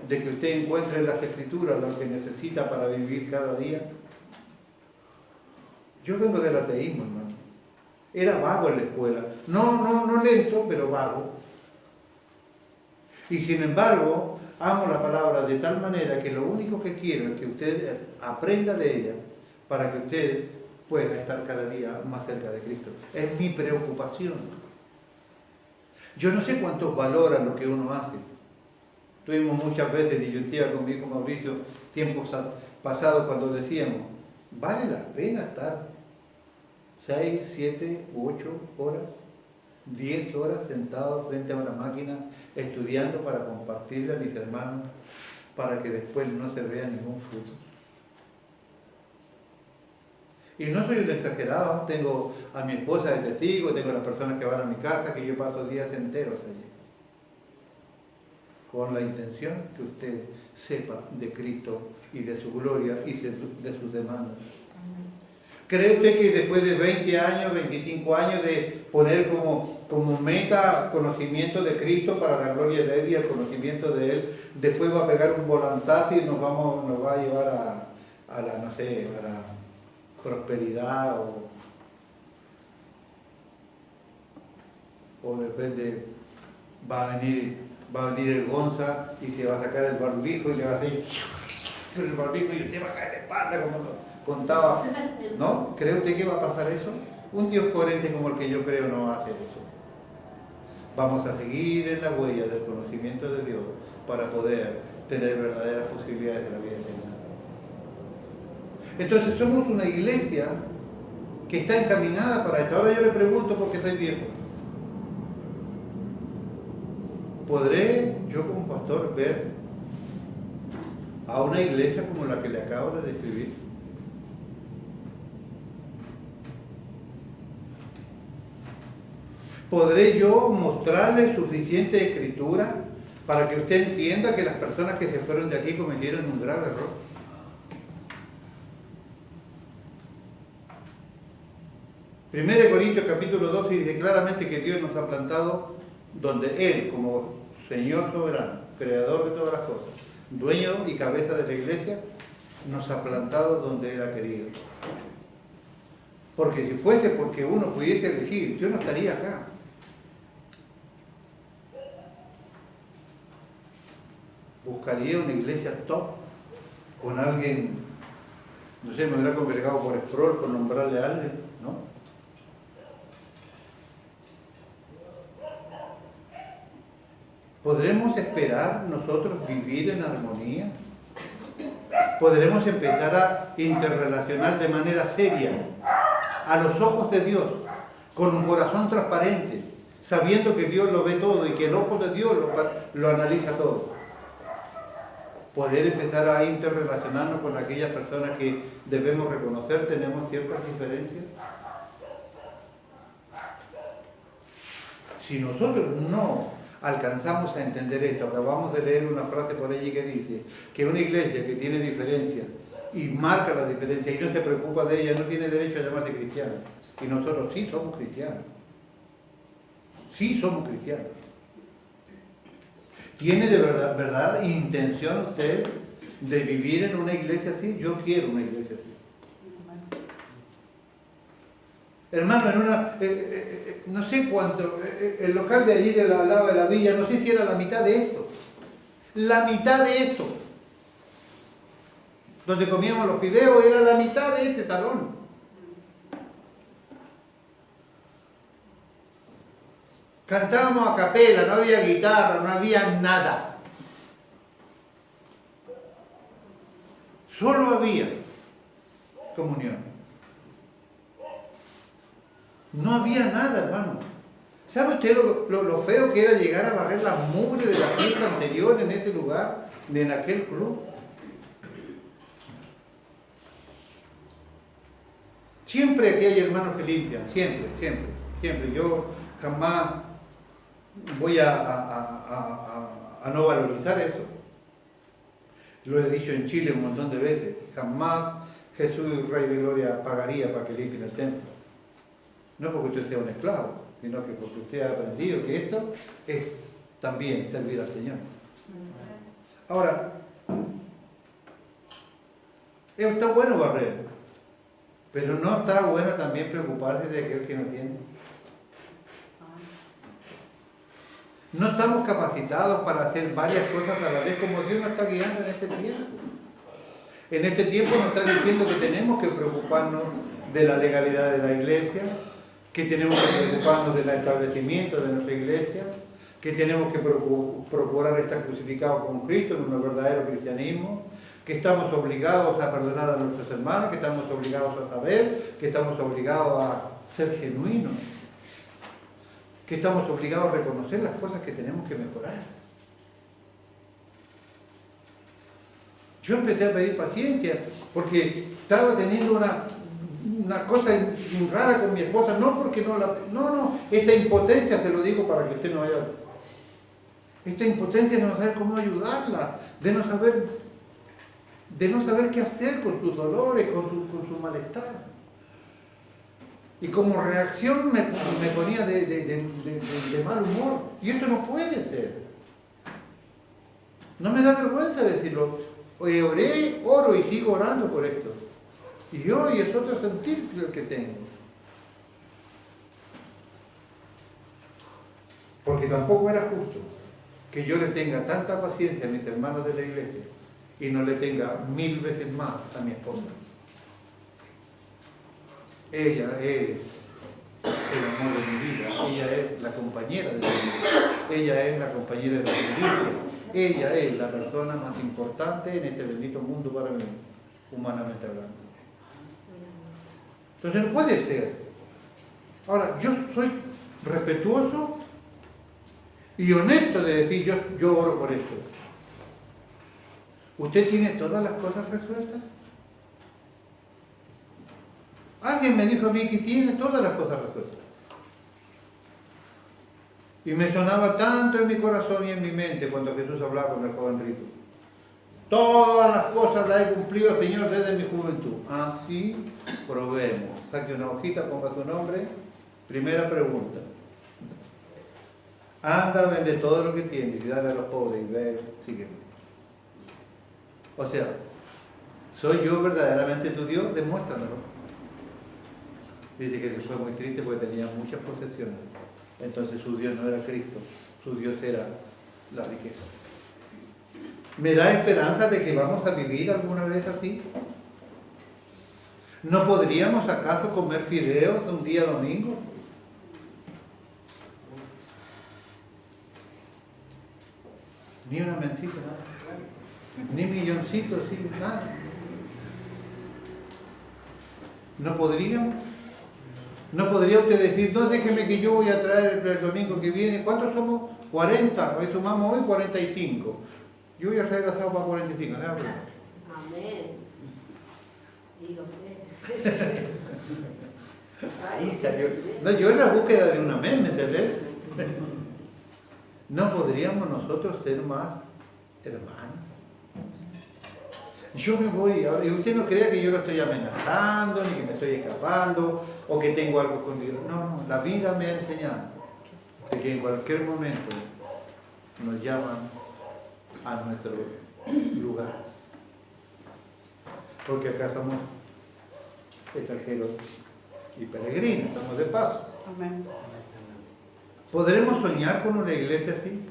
de que usted encuentre en las Escrituras lo que necesita para vivir cada día? Yo vengo del ateísmo, hermano. Era vago en la escuela. No lento, pero vago. Y sin embargo, amo la palabra de tal manera que lo único que quiero es que usted aprenda de ella para que usted pueda estar cada día más cerca de Cristo. Es mi preocupación. Yo no sé cuántos valoran lo que uno hace. Tuvimos muchas veces, y yo decía con mi hijo Mauricio, tiempos pasados, cuando decíamos, ¿vale la pena estar 6, 7, 8 horas, 10 horas sentado frente a una máquina estudiando para compartirle a mis hermanos para que después no se vea ningún fruto? Y no soy un exagerado, tengo a mi esposa de testigo, tengo a las personas que van a mi casa, que yo paso días enteros allí. Con la intención que usted sepa de Cristo y de su gloria y de sus demandas. ¿Cree usted que después de 20 años, 25 años de poner como meta conocimiento de Cristo para la gloria de Él y el conocimiento de Él, después va a pegar un volantazo y nos va a llevar a la prosperidad o de repente va a venir el Gonza y se va a sacar el barbijo y le va a hacer con el barbijo y usted va a caer de espalda como contaba? ¿No? ¿Cree usted que va a pasar eso? Un Dios coherente como el que yo creo no va a hacer eso. Vamos a seguir en la huella del conocimiento de Dios para poder tener verdaderas posibilidades de la vida eterna. Entonces somos una iglesia que está encaminada para esto. Ahora yo le pregunto porque soy viejo. ¿Podré yo como pastor ver a una iglesia como la que le acabo de describir? ¿Podré yo mostrarle suficiente escritura para que usted entienda que las personas que se fueron de aquí cometieron un grave error? 1 Corintios capítulo 12 dice claramente que Dios nos ha plantado donde Él, como Señor soberano, creador de todas las cosas, dueño y cabeza de la iglesia, nos ha plantado donde Él ha querido. Porque si fuese porque uno pudiese elegir, yo no estaría acá. Buscaría una iglesia top, con alguien, no sé, me hubiera congregado por Sproul, por nombrarle a alguien, ¿no? ¿Podremos esperar nosotros vivir en armonía? ¿Podremos empezar a interrelacionar de manera seria, a los ojos de Dios, con un corazón transparente, sabiendo que Dios lo ve todo y que el ojo de Dios lo analiza todo? Poder empezar a interrelacionarnos con aquellas personas que debemos reconocer tenemos ciertas diferencias. Si nosotros no alcanzamos a entender esto, acabamos de leer una frase por allí que dice que una iglesia que tiene diferencias y marca la diferencia y no se preocupa de ella, no tiene derecho a llamarse cristiana. Y nosotros sí somos cristianos. Sí somos cristianos. ¿Tiene de verdad intención usted de vivir en una iglesia así? Yo quiero una iglesia así. Hermano, en una, no sé cuánto, el local de allí al lado de la villa, no sé si era la mitad de esto. La mitad de esto. Donde comíamos los fideos era la mitad de este salón. Cantábamos a capela, no había guitarra, no había nada. Solo había comunión. No había nada, hermano. ¿Sabe usted lo feo que era llegar a barrer la mugre de la fiesta anterior en ese lugar, en aquel club? Siempre aquí hay hermanos que limpian, siempre, siempre, siempre. Yo jamás voy a no valorizar eso. Lo he dicho en Chile un montón de veces. Jamás Jesús, Rey de Gloria, pagaría para que limpien el templo. No porque usted sea un esclavo, sino que porque usted ha aprendido que esto es también servir al Señor. Ahora, está bueno barrer, pero no está bueno también preocuparse de aquel que no tiene. No estamos capacitados para hacer varias cosas a la vez como Dios nos está guiando en este tiempo. En este tiempo nos está diciendo que tenemos que preocuparnos de la legalidad de la iglesia, que tenemos que preocuparnos del establecimiento de nuestra iglesia, que tenemos que procurar estar crucificados con Cristo en un verdadero cristianismo, que estamos obligados a perdonar a nuestros hermanos, que estamos obligados a saber, que estamos obligados a ser genuinos, que estamos obligados a reconocer las cosas que tenemos que mejorar. Yo empecé a pedir paciencia porque estaba teniendo una cosa rara con mi esposa, no porque no, esta impotencia, se lo digo para que usted no vaya, esta impotencia de no saber cómo ayudarla, de no saber qué hacer con sus dolores, con su malestar. Y como reacción me ponía de mal humor, y esto no puede ser. No me da vergüenza decirlo. Oré, oro y sigo orando por esto. Y hoy es otro sentir el que tengo. Porque tampoco era justo que yo le tenga tanta paciencia a mis hermanos de la iglesia y no le tenga 1000 veces más a mi esposa. Ella es el amor de mi vida, ella es la compañera de mi vida, ella es la compañera de la iglesia, ella es la persona más importante en este bendito mundo para mí, humanamente hablando. Entonces no puede ser. Ahora, yo soy respetuoso y honesto de decir, yo oro por esto. ¿Usted tiene todas las cosas resueltas? Alguien me dijo a mí que tiene todas las cosas resueltas. Y me sonaba tanto en mi corazón y en mi mente cuando Jesús hablaba con el joven rico. Todas las cosas las he cumplido, Señor, desde mi juventud. Así probemos. Saque una hojita, ponga su nombre. Primera pregunta. Anda, vende todo lo que tienes y dale a los pobres y ve, sígueme. O sea, ¿soy yo verdaderamente tu Dios? Demuéstramelo. Dice que fue muy triste porque tenía muchas posesiones. Entonces su Dios no era Cristo, su Dios era la riqueza. ¿Me da esperanza de que vamos a vivir alguna vez así? ¿No podríamos acaso comer fideos un día domingo? Ni una mencita, nada. Ni milloncitos, sí, nada. ¿No podríamos? ¿No podría usted decir, no, déjeme que yo voy a traer el domingo que viene? ¿Cuántos somos? 40. Hoy sumamos hoy 45. Yo voy a traer asado para 45. ¿No? Amén. Digo usted. Ahí salió. No, yo en la búsqueda de un amén, ¿me entendés? ¿No podríamos nosotros ser más hermanos? Yo me voy, ahora, y usted no crea que yo lo estoy amenazando, ni que me estoy escapando, o que tengo algo conmigo. No, la vida me ha enseñado de que en cualquier momento nos llaman a nuestro lugar. Porque acá somos extranjeros y peregrinos, estamos de paso. Amén. ¿Podremos soñar con una iglesia así?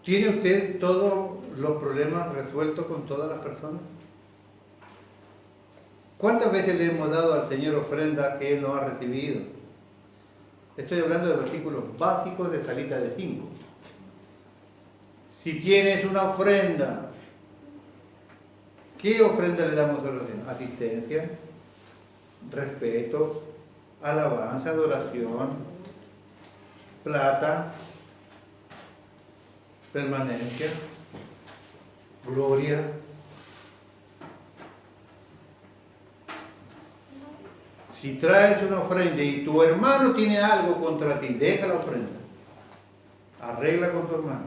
¿Tiene usted todos los problemas resueltos con todas las personas? ¿Cuántas veces le hemos dado al Señor ofrenda que Él no ha recibido? Estoy hablando de versículos básicos de Salita de 5. Si tienes una ofrenda, ¿qué ofrenda le damos a los demás? Asistencia, respeto, alabanza, adoración, plata, permanencia, gloria. Si traes una ofrenda y tu hermano tiene algo contra ti, deja la ofrenda. Arregla con tu hermano.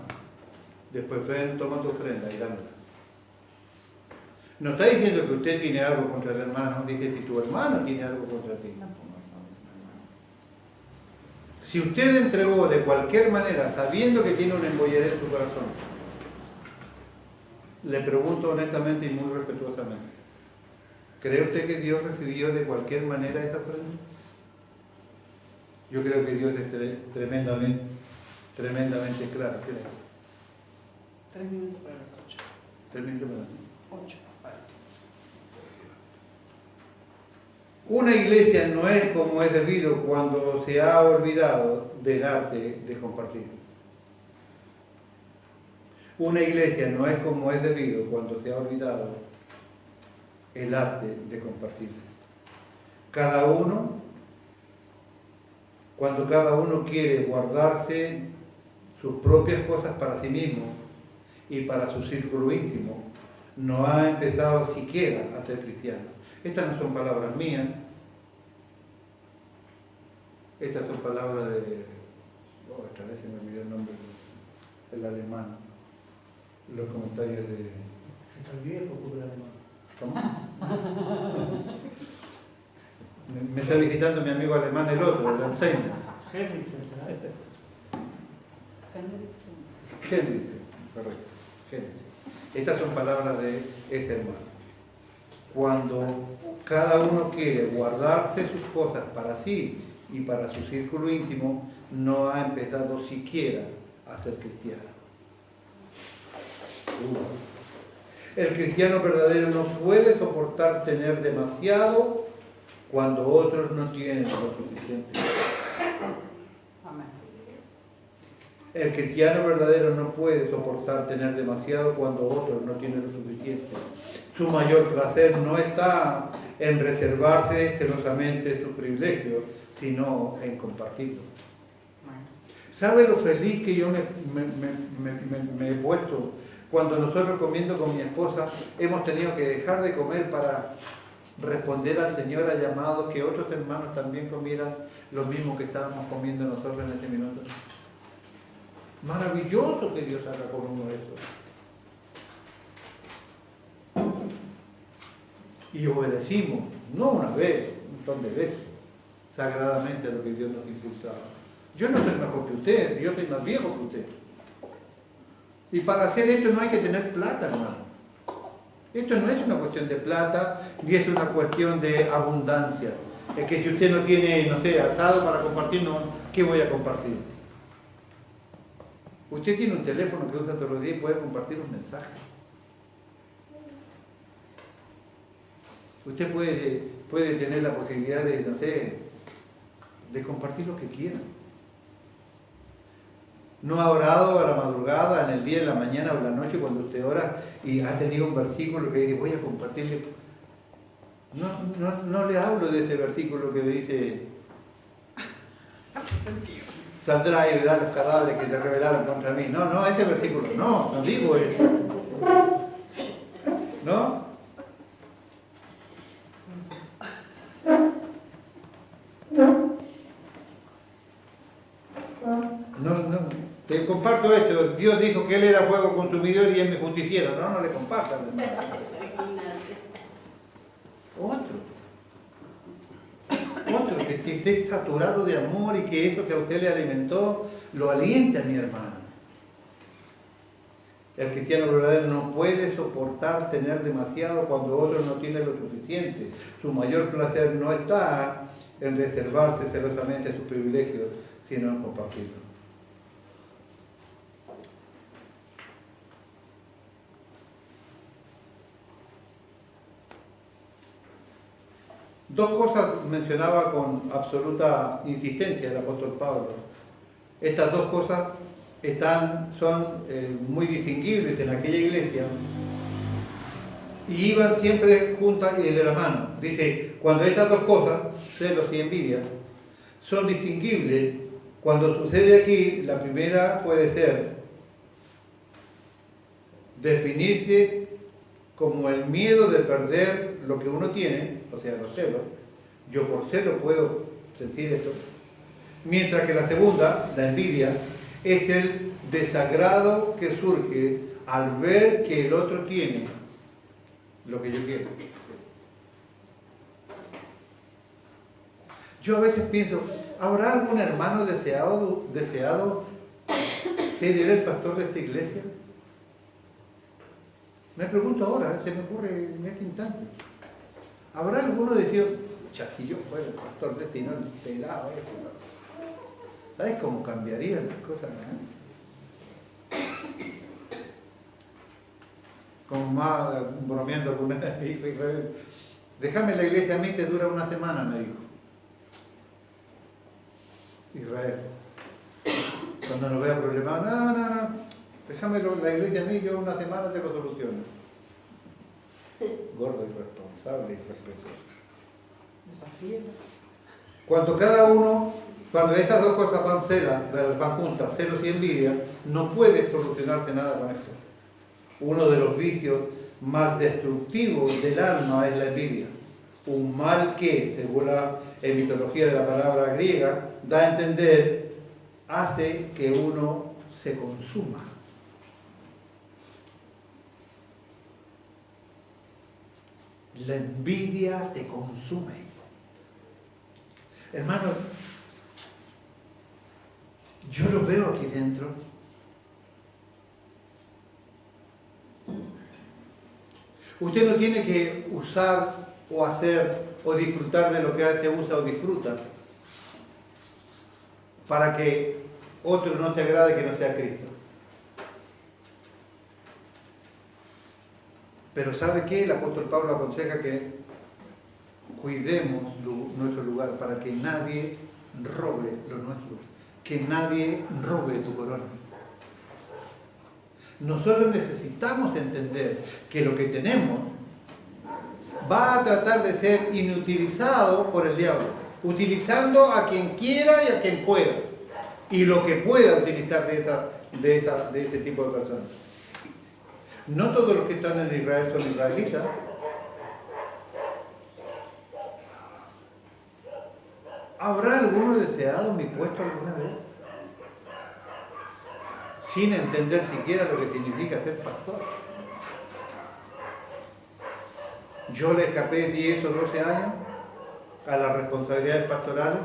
Después ven, toma tu ofrenda y dámela. No está diciendo que usted tiene algo contra el hermano, dice si tu hermano tiene algo contra ti. Si usted entregó de cualquier manera, sabiendo que tiene un embolladero en su corazón, le pregunto honestamente y muy respetuosamente, ¿cree usted que Dios recibió de cualquier manera esa ofrenda? Yo creo que Dios es tremendamente claro. Creo. 3 minutos para las 8. 3 minutos para. 8. Vale. Una iglesia no es como es debido cuando se ha olvidado del arte de compartir. Una iglesia no es como es debido cuando se ha olvidado el arte de compartir. Cuando cada uno quiere guardarse sus propias cosas para sí mismo y para su círculo íntimo, no ha empezado siquiera a ser cristiano. Estas no son palabras mías, estas son palabras de... otra vez se me olvidó el nombre del alemán, los comentarios de... Se te olvidó poco el alemán. ¿Cómo? Me está visitando mi amigo alemán el otro, el Alzheimer. Henriksen, Henriksen, correcto, Henriksen. Estas son palabras de ese hermano. Cuando cada uno quiere guardarse sus cosas para sí y para su círculo íntimo, no ha empezado siquiera a ser cristiano. El cristiano verdadero no puede soportar tener demasiado cuando otros no tienen lo suficiente. Amén. El cristiano verdadero no puede soportar tener demasiado cuando otros no tienen lo suficiente. Su mayor placer no está en reservarse celosamente sus privilegios, sino en compartirlos. ¿Sabe lo feliz que yo me he puesto cuando nosotros comiendo con mi esposa hemos tenido que dejar de comer para responder al Señor a llamados que otros hermanos también comieran lo mismo que estábamos comiendo nosotros en este minuto? Maravilloso que Dios haga con uno eso. y obedecimos, no una vez, un montón de veces, sagradamente a lo que Dios nos impulsaba. Yo no soy mejor que usted, yo soy más viejo que usted. Y para hacer esto no hay que tener plata, hermano. Esto no es una cuestión de plata, ni es una cuestión de abundancia. Es que si usted no tiene, no sé, asado para compartir, no, ¿qué voy a compartir? Usted tiene un teléfono que usa todos los días y puede compartir un mensaje. Usted puede tener la posibilidad de, no sé, de compartir lo que quiera. No ha orado a la madrugada, en el día, en la mañana o en la noche cuando usted ora y ha tenido un versículo que dice, voy a compartirle. No le hablo de ese versículo que dice, saldrá y verá los cadáveres que se rebelaron contra mí. No, ese versículo, no digo eso. ¿No? No, te comparto esto. Dios dijo que Él era fuego consumidor y Él me justiciero. No le compartas. Otro que esté saturado de amor y que esto que a usted le alimentó lo aliente a mi hermano. El cristiano verdadero no puede soportar tener demasiado cuando otro no tiene lo suficiente. Su mayor placer no está en reservarse celosamente sus privilegios, sino en compartirlos. Dos cosas mencionaba con absoluta insistencia el apóstol Pablo. Estas dos cosas son muy distinguibles en aquella iglesia y iban siempre juntas y de la mano. Dice, cuando estas dos cosas, celos y envidia, son distinguibles, cuando sucede aquí, la primera puede ser definirse como el miedo de perder lo que uno tiene, o sea, los celos. Yo por celo puedo sentir esto. Mientras que la segunda, la envidia, es el desagrado que surge al ver que el otro tiene lo que yo quiero. Yo a veces pienso, ¿habrá algún hermano deseado ser el pastor de esta iglesia? Me pregunto ahora, se me ocurre en este instante. ¿Habrá alguno deseado, si yo fuera el pastor de este y no el pelado esto? ¿Sabes cómo cambiarían las cosas? Como más bromeando con una dijo Israel, déjame la iglesia a mí, te dura una semana, me dijo Israel. Cuando no vea problemas, no, déjame la iglesia a mí, yo una semana te lo soluciono. Gordo, irresponsable, irrespetuoso. Desafío. Cuando estas dos cosas van juntas, celos y envidia, no puede solucionarse nada con esto. Uno de los vicios más destructivos del alma es la envidia. Un mal que, según la etimología de la palabra griega, da a entender, hace que uno se consuma. La envidia te consume. Hermano, yo lo veo aquí dentro. Usted no tiene que usar o hacer o disfrutar de lo que usted usa o disfruta para que otro no te agrade que no sea Cristo. Pero ¿sabe qué? El apóstol Pablo aconseja que cuidemos nuestro lugar para que nadie robe lo nuestro, que nadie robe tu corona. Nosotros necesitamos entender que lo que tenemos va a tratar de ser inutilizado por el diablo, utilizando a quien quiera y a quien pueda, y lo que pueda utilizar de ese tipo de personas. No todos los que están en Israel son israelitas. ¿Habrá alguno deseado mi puesto alguna vez? Sin entender siquiera lo que significa ser pastor. Yo le escapé 10 o 12 años a las responsabilidades pastorales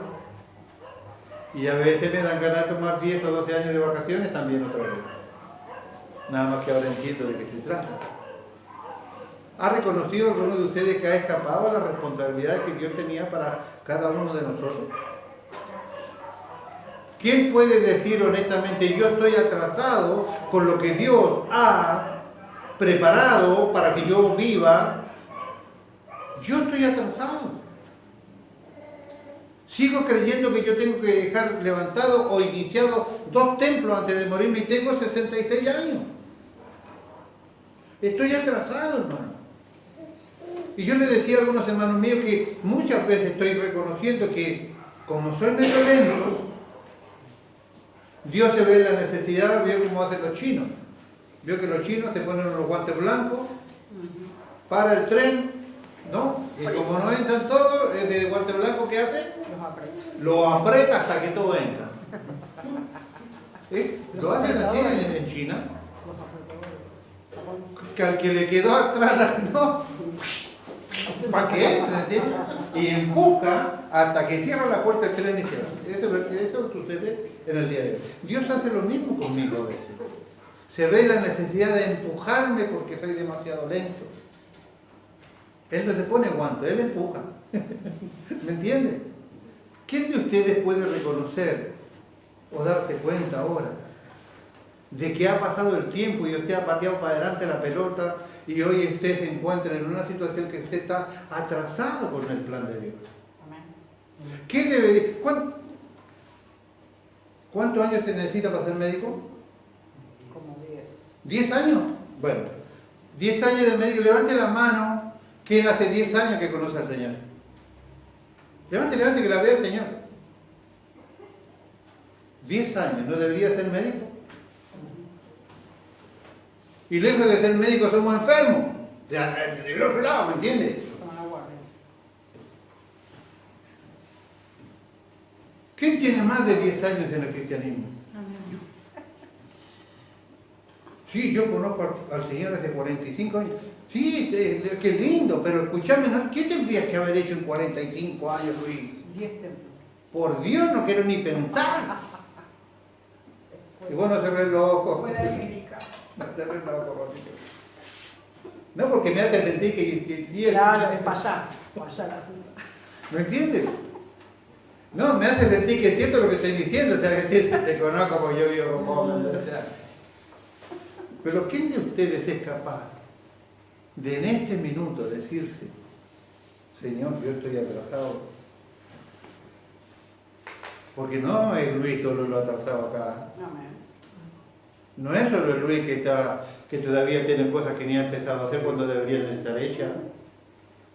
y a veces me dan ganas de tomar 10 o 12 años de vacaciones también otra vez. Nada más que ahora entiendo de qué se trata. ¿Ha reconocido alguno de ustedes que ha escapado a las responsabilidades que Dios tenía para cada uno de nosotros? ¿Quién puede decir honestamente, yo estoy atrasado con lo que Dios ha preparado para que yo viva? Yo estoy atrasado. Sigo creyendo que yo tengo que dejar levantado o iniciado 2 templos antes de morirme y tengo 66 años. Estoy atrasado, hermano. Y yo le decía a algunos hermanos míos que muchas veces estoy reconociendo que como soy medio lento, Dios se ve la necesidad, vio cómo hacen los chinos. Vio que los chinos se ponen unos guantes blancos para el tren, ¿no? Y como no entran todos, ese guante blanco, ¿qué hace? Lo aprieta hasta que todo entra. Lo hacen así en China. Que al que le quedó atrás, ¿no? Para que entre, ¿entiendes? Y empuja hasta que cierra la puerta del tren y se va. Eso sucede en el día de hoy. Dios hace lo mismo conmigo a veces. Se ve la necesidad de empujarme porque soy demasiado lento. Él no se pone guante, Él empuja. ¿Me entiende? ¿Quién de ustedes puede reconocer o darse cuenta ahora de que ha pasado el tiempo y usted ha pateado para adelante la pelota y hoy usted se encuentra en una situación que usted está atrasado con el plan de Dios? ¿Qué debería? ¿Cuántos años se necesita para ser médico? Como 10. ¿10 años? Bueno, 10 años de médico. Levante la mano. ¿Quién hace 10 años que conoce al Señor? Levante que la vea el Señor. 10 años, ¿no debería ser médico? Y lejos de ser médico somos enfermos. Del otro lado, ¿me entiendes? ¿Quién tiene más de 10 años en el cristianismo? Sí, yo conozco al Señor hace 45 años. Sí, qué lindo, pero escúchame, ¿no? ¿Qué tendrías que haber hecho en 45 años, Luis? 10 templos. Por Dios, no quiero ni pensar. Y bueno, cerré los ojos. Fuera de clínica. Cerré los ojos, papito. No, porque me hace sentir que Claro, es para allá la cinta. ¿Me entiendes? No, me hace sentir que es cierto lo que estoy diciendo, o sea, que sí, te conozco porque yo vivo con vos, o sea. Pero ¿quién de ustedes es capaz de en este minuto decirse, Señor, yo estoy atrasado? Porque no es Luis solo lo atrasado acá. No es solo Luis que todavía tiene cosas que ni ha empezado a hacer cuando deberían estar hechas.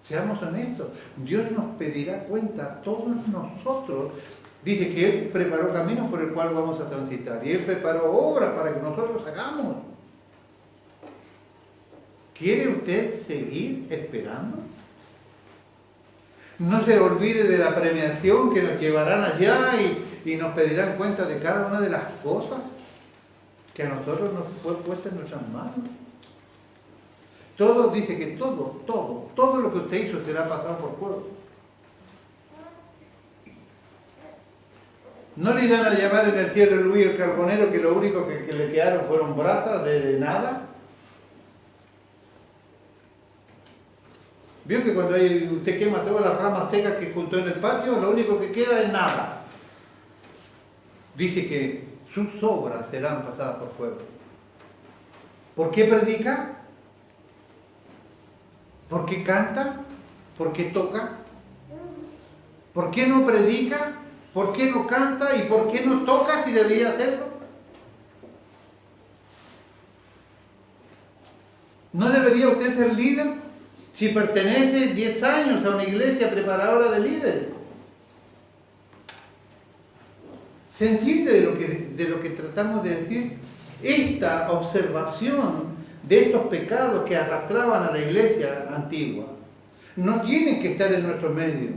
Seamos honestos, Dios nos pedirá cuenta a todos nosotros. Dice que Él preparó caminos por el cual vamos a transitar y Él preparó obras para que nosotros hagamos. ¿Quiere usted seguir esperando? No se olvide de la premiación que nos llevarán allá y nos pedirán cuenta de cada una de las cosas que a nosotros nos fue puesta en nuestras manos. Todo dice que todo lo que usted hizo será pasado por fuego. ¿No le irán a llamar en el cielo Luis el carbonero que lo único que le quedaron fueron brasas de nada? ¿Vio que cuando usted quema todas las ramas secas que juntó en el patio, lo único que queda es nada? Dice que sus obras serán pasadas por fuego. ¿Por qué predica? ¿Por qué canta? ¿Por qué toca? ¿Por qué no predica? ¿Por qué no canta? ¿Y por qué no toca si debía hacerlo? ¿No debería usted ser líder si pertenece 10 años a una iglesia preparadora de líderes? ¿Se entiende de lo que tratamos de decir? Esta observación de estos pecados que arrastraban a la iglesia antigua no tienen que estar en nuestro medio,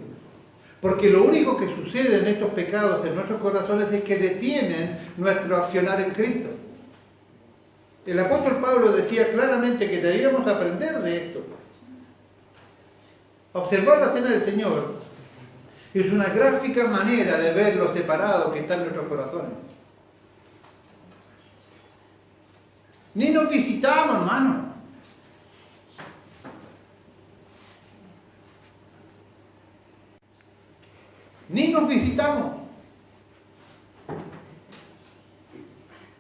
porque lo único que sucede en estos pecados en nuestros corazones es que detienen nuestro accionar en Cristo. El apóstol Pablo decía claramente que debíamos aprender de esto. Observar la cena del Señor es una gráfica manera de ver lo separado que está en nuestros corazones. Ni nos visitamos, hermano. Ni nos visitamos.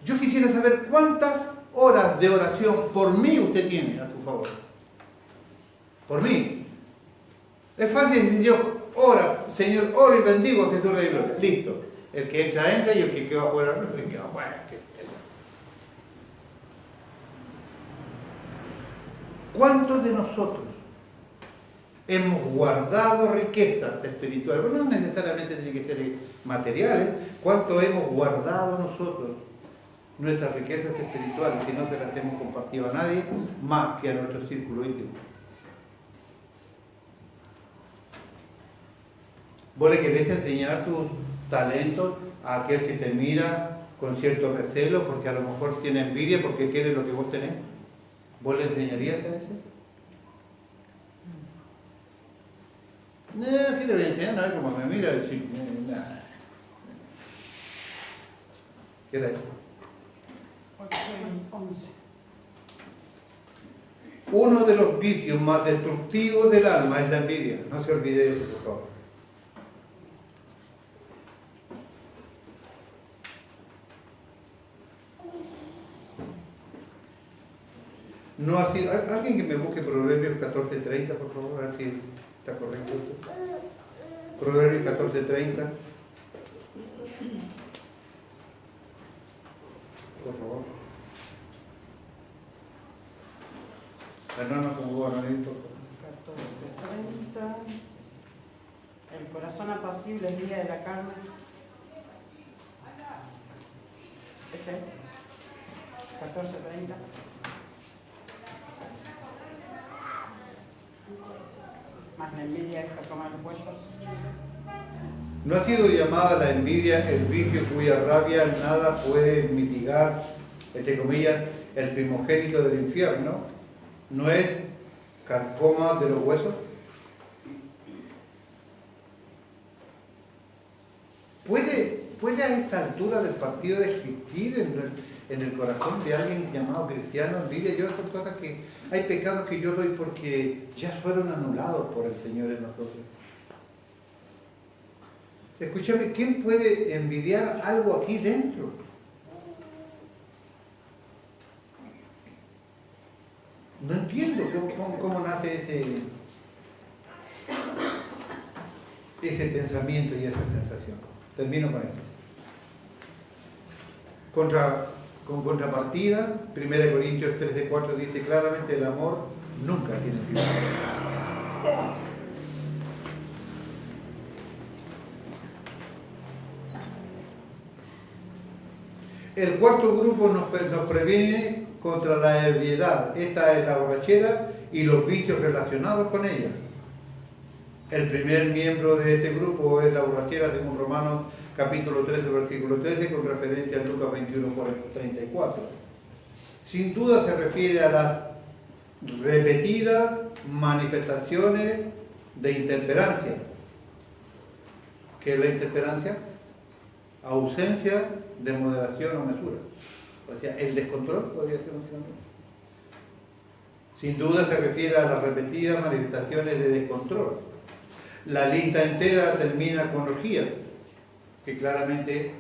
Yo quisiera saber cuántas horas de oración por mí usted tiene a su favor. Por mí. Es fácil decir yo, ora, Señor, oro y bendigo a Jesús Rey de Gloria. Listo. El que entra, entra, y el que queda afuera, no, el que va afuera. ¿Cuántos de nosotros hemos guardado riquezas espirituales? Bueno, no necesariamente tiene que ser materiales. ¿Cuánto hemos guardado nosotros nuestras riquezas espirituales si no se las hemos compartido a nadie más que a nuestro círculo íntimo? ¿Vos le querés enseñar tus talentos a aquel que te mira con cierto recelo porque a lo mejor tiene envidia porque quiere lo que vos tenés? ¿Vos le enseñarías a ese? No, ¿qué le voy a enseñar? No, como me mira, sí, nada. ¿Qué era eso? 8 y 11. Uno de los vicios más destructivos del alma es la envidia. No se olvide de eso, por favor. No ha sido, alguien que me busque Proverbios 14:30, por favor, a ver si está correcto esto. Proverbios 14:30. Por favor. Hermano, como vos, Anelito. 14:30. El corazón apacible es guía de la carne. Ese. 14:30. Más la envidia es que toma los huesos. No ha sido llamada la envidia el vicio cuya rabia nada puede mitigar, entre comillas, el primogénito del infierno. ¿No es carcoma de los huesos? ¿Puede a esta altura del partido de existir en el corazón de alguien llamado cristiano envidia? Yo son cosas que hay pecados que yo doy porque ya fueron anulados por el Señor en nosotros. Escúchame, ¿quién puede envidiar algo aquí dentro? No entiendo cómo nace ese pensamiento y esa sensación. Termino con esto. Con contrapartida, 1 Corintios 13:4 dice claramente: el amor nunca tiene fin. El cuarto grupo nos previene contra la ebriedad. Esta es la borrachera y los vicios relacionados con ella. El primer miembro de este grupo es la borrachera, según Romanos capítulo 13, versículo 13, con referencia a Lucas 21:34. Sin duda se refiere a las repetidas manifestaciones de intemperancia. ¿Qué es la intemperancia? Ausencia de moderación o mesura. O sea, el descontrol podría ser un sinónimo. Sin duda se refiere a las repetidas manifestaciones de descontrol. La lista entera termina con orgía, que claramente,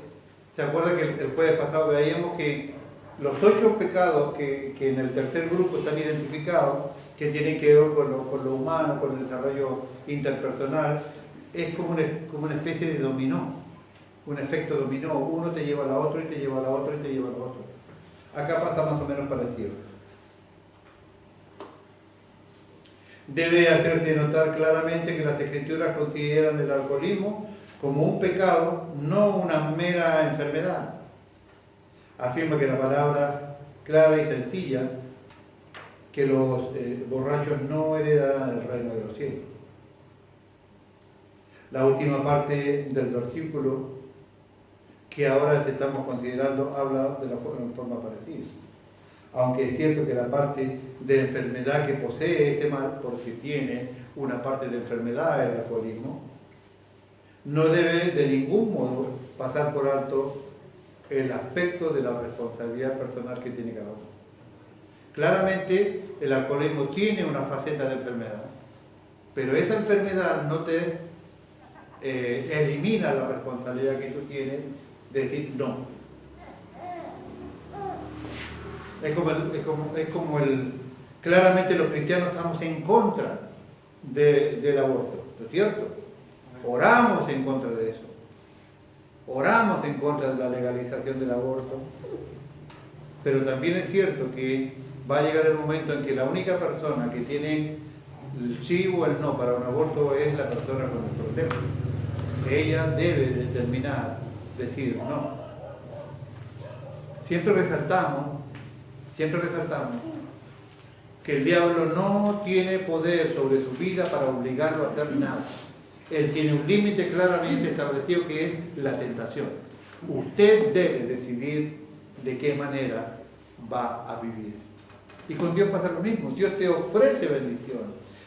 ¿se acuerda que el jueves pasado veíamos que los 8 pecados que en el tercer grupo están identificados, que tienen que ver con lo humano, con el desarrollo interpersonal, es como una especie de dominó, un efecto dominó. Uno te lleva a la otro y te lleva a la otra y te lleva a la otra. Acá pasa más o menos parecido. Debe hacerse notar claramente que las Escrituras consideran el alcoholismo como un pecado, no una mera enfermedad. Afirma que la palabra clara y sencilla, que los borrachos no heredarán el reino de los cielos. La última parte del versículo que ahora estamos considerando habla de la forma parecida. Aunque es cierto que la parte de enfermedad que posee este mal, porque tiene una parte de enfermedad el alcoholismo, no debe de ningún modo pasar por alto el aspecto de la responsabilidad personal que tiene cada uno. Claramente el alcoholismo tiene una faceta de enfermedad, pero esa enfermedad no te elimina la responsabilidad que tú tienes de decir no. Claramente los cristianos estamos en contra del aborto, ¿no es cierto? Oramos en contra de eso. Oramos en contra de la legalización del aborto. Pero también es cierto que va a llegar el momento en que la única persona que tiene el sí o el no para un aborto es la persona con el problema. Ella debe determinar, decir no. Siempre resaltamos que el diablo no tiene poder sobre su vida para obligarlo a hacer nada. Él tiene un límite claramente establecido que es la tentación. Usted debe decidir de qué manera va a vivir. Y con Dios pasa lo mismo. Dios te ofrece bendición.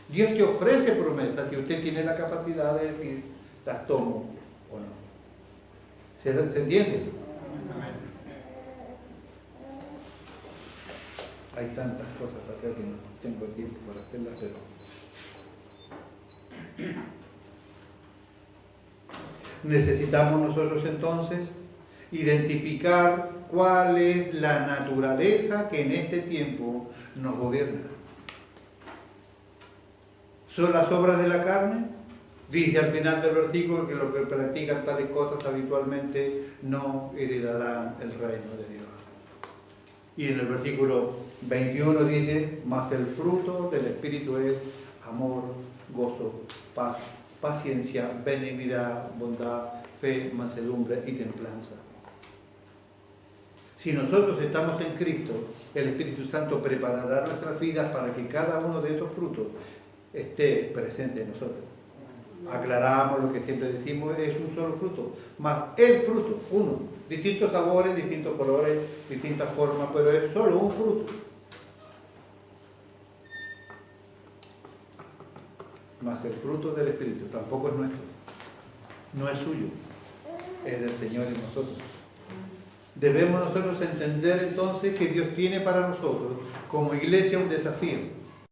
Dios te ofrece promesas y usted tiene la capacidad de decir, las tomo o no. ¿Se entiende? Hay tantas cosas acá que no tengo tiempo para hacerlas, pero... Necesitamos nosotros entonces identificar cuál es la naturaleza que en este tiempo nos gobierna. ¿Son las obras de la carne? Dice al final del versículo que los que practican tales cosas habitualmente no heredarán el reino de Dios. Y en el versículo 21 dice, mas el fruto del Espíritu es amor, gozo, paz, paciencia, benignidad, bondad, fe, mansedumbre y templanza. Si nosotros estamos en Cristo, el Espíritu Santo preparará nuestras vidas para que cada uno de estos frutos esté presente en nosotros. Aclaramos lo que siempre decimos, es un solo fruto, más el fruto, uno, distintos sabores, distintos colores, distintas formas, pero es solo un fruto. Más el fruto del Espíritu, tampoco es nuestro, no es suyo, es del Señor en nosotros. Debemos nosotros entender entonces que Dios tiene para nosotros como iglesia un desafío.